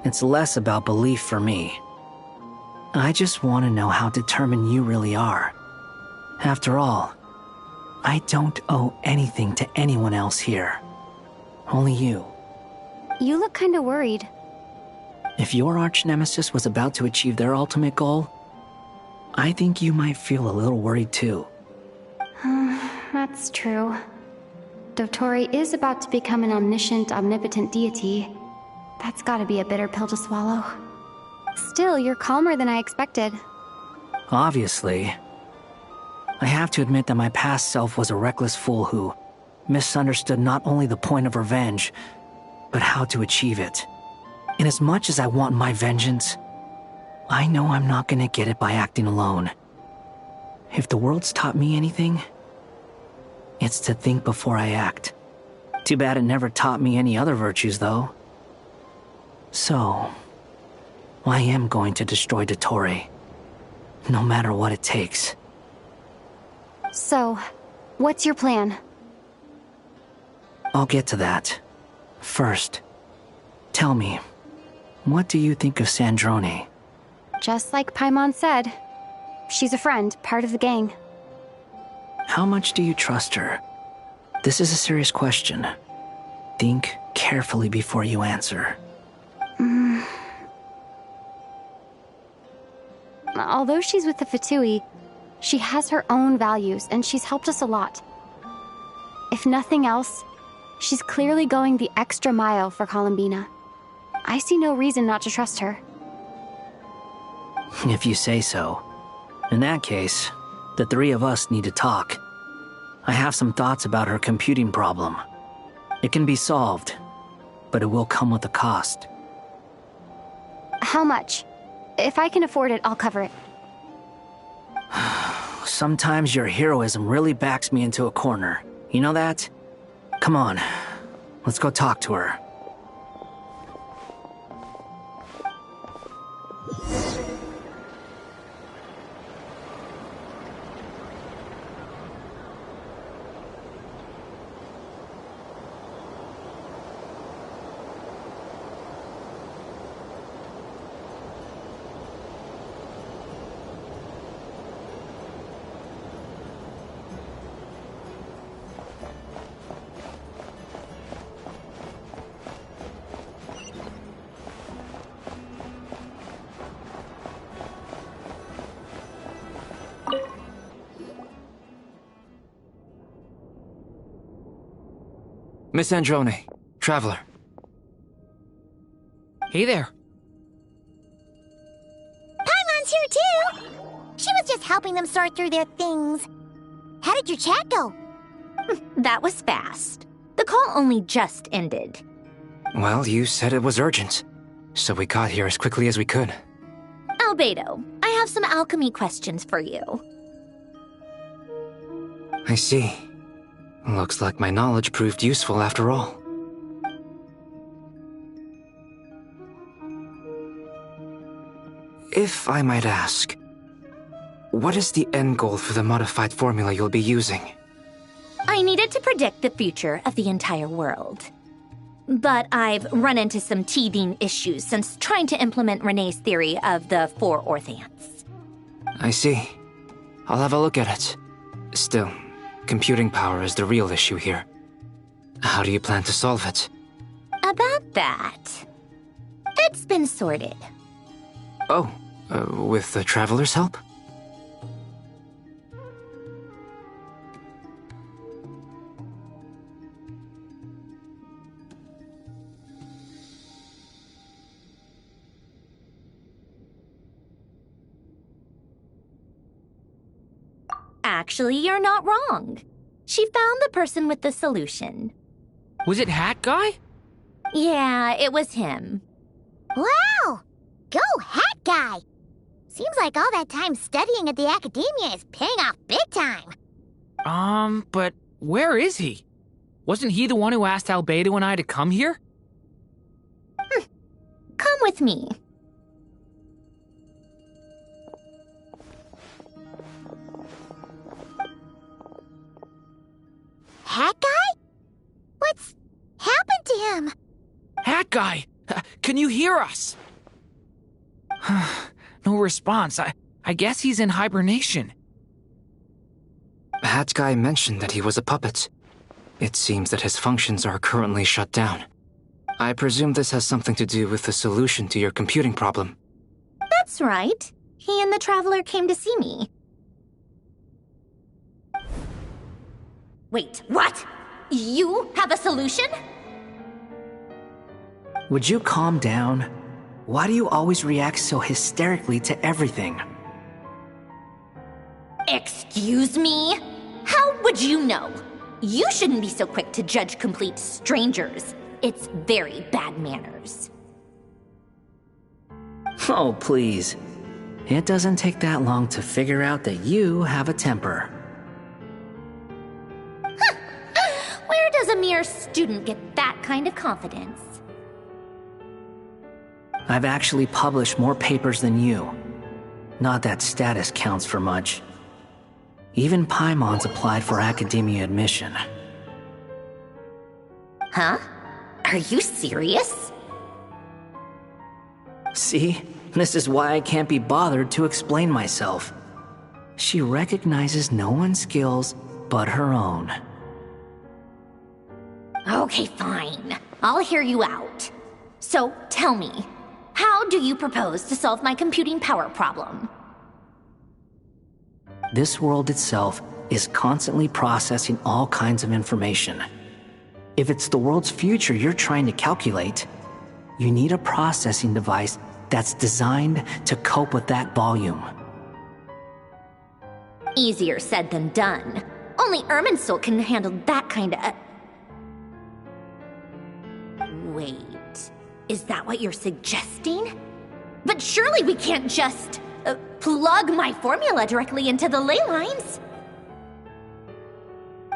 It's less about belief for me. I just want to know how determined you really are. After all, I don't owe anything to anyone else here. Only you. You look kinda worried. If your arch-nemesis was about to achieve their ultimate goal, I think you might feel a little worried too. That's true. Dottore is about to become an omniscient, omnipotent deity. That's gotta be a bitter pill to swallow. Still, you're calmer than I expected. Obviously. I have to admit that my past self was a reckless fool who misunderstood not only the point of revenge, but how to achieve it. And as much as I want my vengeance, I know I'm not gonna get it by acting alone. If the world's taught me anything, it's to think before I act. Too bad it never taught me any other virtues, though. So, I am going to destroy Dottore, no matter what it takes. So, what's your plan? I'll get to that. First, tell me, what do you think of Sandrone? Just like Paimon said, she's a friend, part of the gang. How much do you trust her? This is a serious question. Think carefully before you answer. Although she's with the Fatui, she has her own values, and she's helped us a lot. If nothing else, she's clearly going the extra mile for Columbina. I see no reason not to trust her. If you say so. In that case, the three of us need to talk. I have some thoughts about her computing problem. It can be solved, but it will come with a cost. How much? If I can afford it, I'll cover it. Sometimes your heroism really backs me into a corner. You know that? Come on, let's go talk to her. Miss Androne, Traveler. Hey there. you? She was just helping them sort through their things. How did your chat go? That was fast. The call only just ended. Well, you said it was urgent, so we got here as quickly as we could. Albedo, I have some alchemy questions for you. I see. Looks like my knowledge proved useful after all. If I might ask, what is the end goal for the modified formula you'll be using? I needed to predict the future of the entire world. But I've run into some teething issues since trying to implement Renee's theory of the 4 Orthants. I see. I'll have a look at it. Still, computing power is the real issue here. How do you plan to solve it? About that, it's been sorted. Oh, with the Traveler's help? Actually, you're not wrong. She found the person with the solution. Was it Hat Guy? Yeah, it was him. Wow! Go Hat Guy! Seems like all that time studying at the Academia is paying off big time. But where is he? Wasn't he the one who asked Albedo and I to come here? Come with me. Hat Guy? What's happened to him? Hat Guy! Can you hear us? No response. I guess he's in hibernation. Hat Guy mentioned that he was a puppet. It seems that his functions are currently shut down. I presume this has something to do with the solution to your computing problem. That's right. He and the Traveler came to see me. Wait, what? You have a solution? Would you calm down? Why do you always react so hysterically to everything? Excuse me? How would you know? You shouldn't be so quick to judge complete strangers. It's very bad manners. Oh, please. It doesn't take that long to figure out that you have a temper. Where does a mere student get that kind of confidence? I've actually published more papers than you. Not that status counts for much. Even Paimon's applied for Academia admission. Huh? Are you serious? See? This is why I can't be bothered to explain myself. She recognizes no one's skills but her own. Okay, fine. I'll hear you out. So, tell me, how do you propose to solve my computing power problem? This world itself is constantly processing all kinds of information. If it's the world's future you're trying to calculate, you need a processing device that's designed to cope with that volume. Easier said than done. Only Irminsul can handle that kind of... Wait, is that what you're suggesting? But surely we can't just plug my formula directly into the ley lines.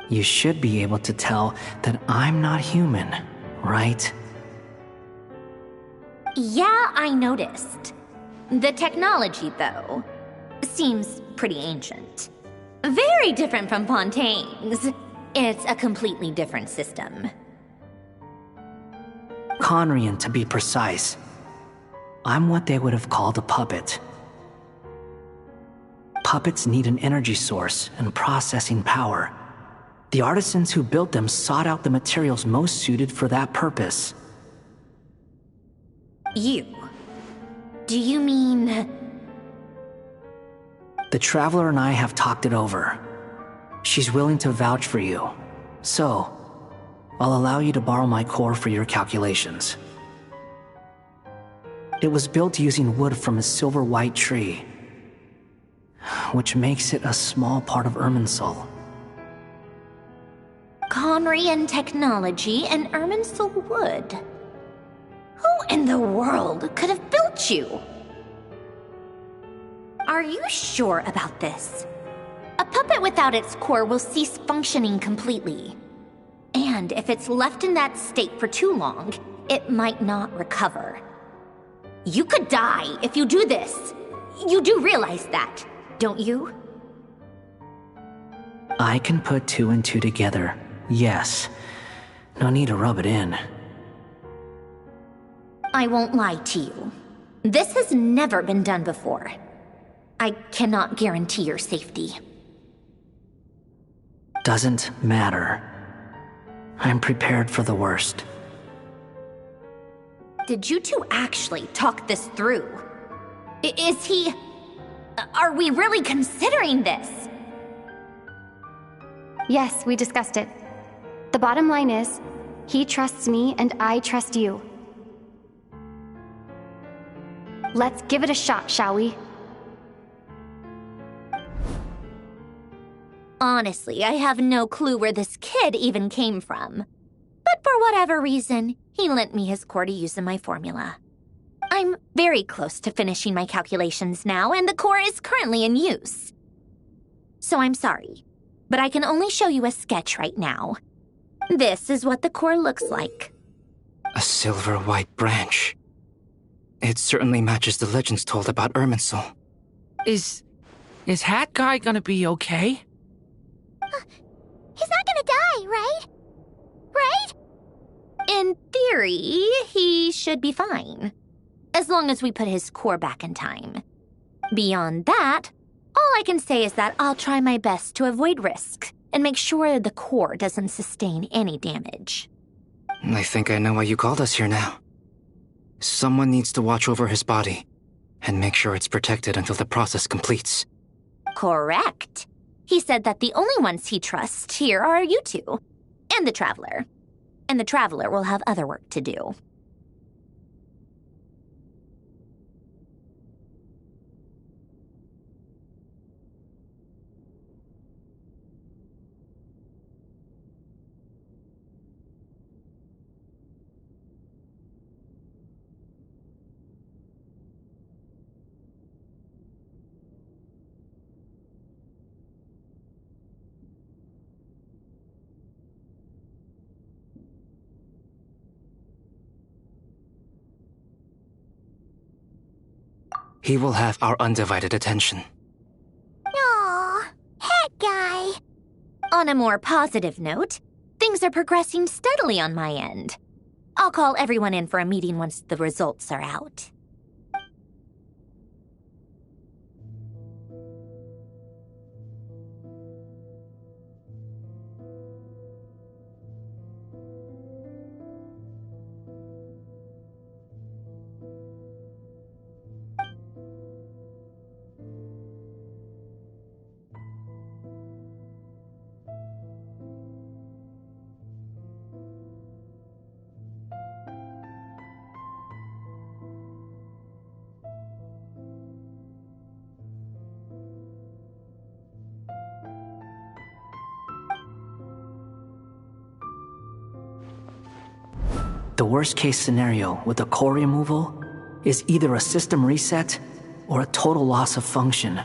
You should be able to tell that I'm not human, right? Yeah, I noticed. The technology, though, seems pretty ancient. Very different from Fontaine's. It's a completely different system. Conrian, to be precise. I'm what they would have called a puppet. Puppets need an energy source and processing power. The artisans who built them sought out the materials most suited for that purpose. You? Do you mean... The Traveler and I have talked it over. She's willing to vouch for you. So, I'll allow you to borrow my core for your calculations. It was built using wood from a silver-white tree. which makes it a small part of Irminsul. Conrian technology and Irminsul wood. Who in the world could have built you? Are you sure about this? A puppet without its core will cease functioning completely. And if it's left in that state for too long, it might not recover. You could die if you do this. You do realize that, don't you? I can put two and two together, yes. No need to rub it in. I won't lie to you. This has never been done before. I cannot guarantee your safety. Doesn't matter. I'm prepared for the worst. Did you two actually talk this through? Is he... Are we really considering this? Yes, we discussed it. The bottom line is, he trusts me and I trust you. Let's give it a shot, shall we? Honestly, I have no clue where this kid even came from. But for whatever reason, he lent me his core to use in my formula. I'm very close to finishing my calculations now, and the core is currently in use. So I'm sorry, but I can only show you a sketch right now. This is what the core looks like. A silver-white branch. It certainly matches the legends told about Irminsul. Is Hat Guy gonna be okay? He's not gonna die, right? Right? In theory, he should be fine. As long as we put his core back in time. Beyond that, all I can say is that I'll try my best to avoid risk and make sure the core doesn't sustain any damage. I think I know why you called us here now. Someone needs to watch over his body and make sure it's protected until the process completes. Correct. He said that the only ones he trusts here are you two, and the Traveler. And the Traveler will have other work to do. He will have our undivided attention. Aw, Hat Guy. On a more positive note, things are progressing steadily on my end. I'll call everyone in for a meeting once the results are out. The worst case scenario with the core removal is either a system reset or a total loss of function.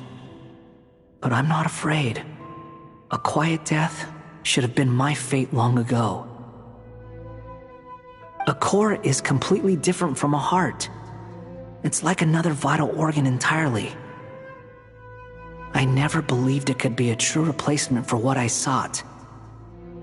But I'm not afraid. A quiet death should have been my fate long ago. A core is completely different from a heart. It's like another vital organ entirely. I never believed it could be a true replacement for what I sought.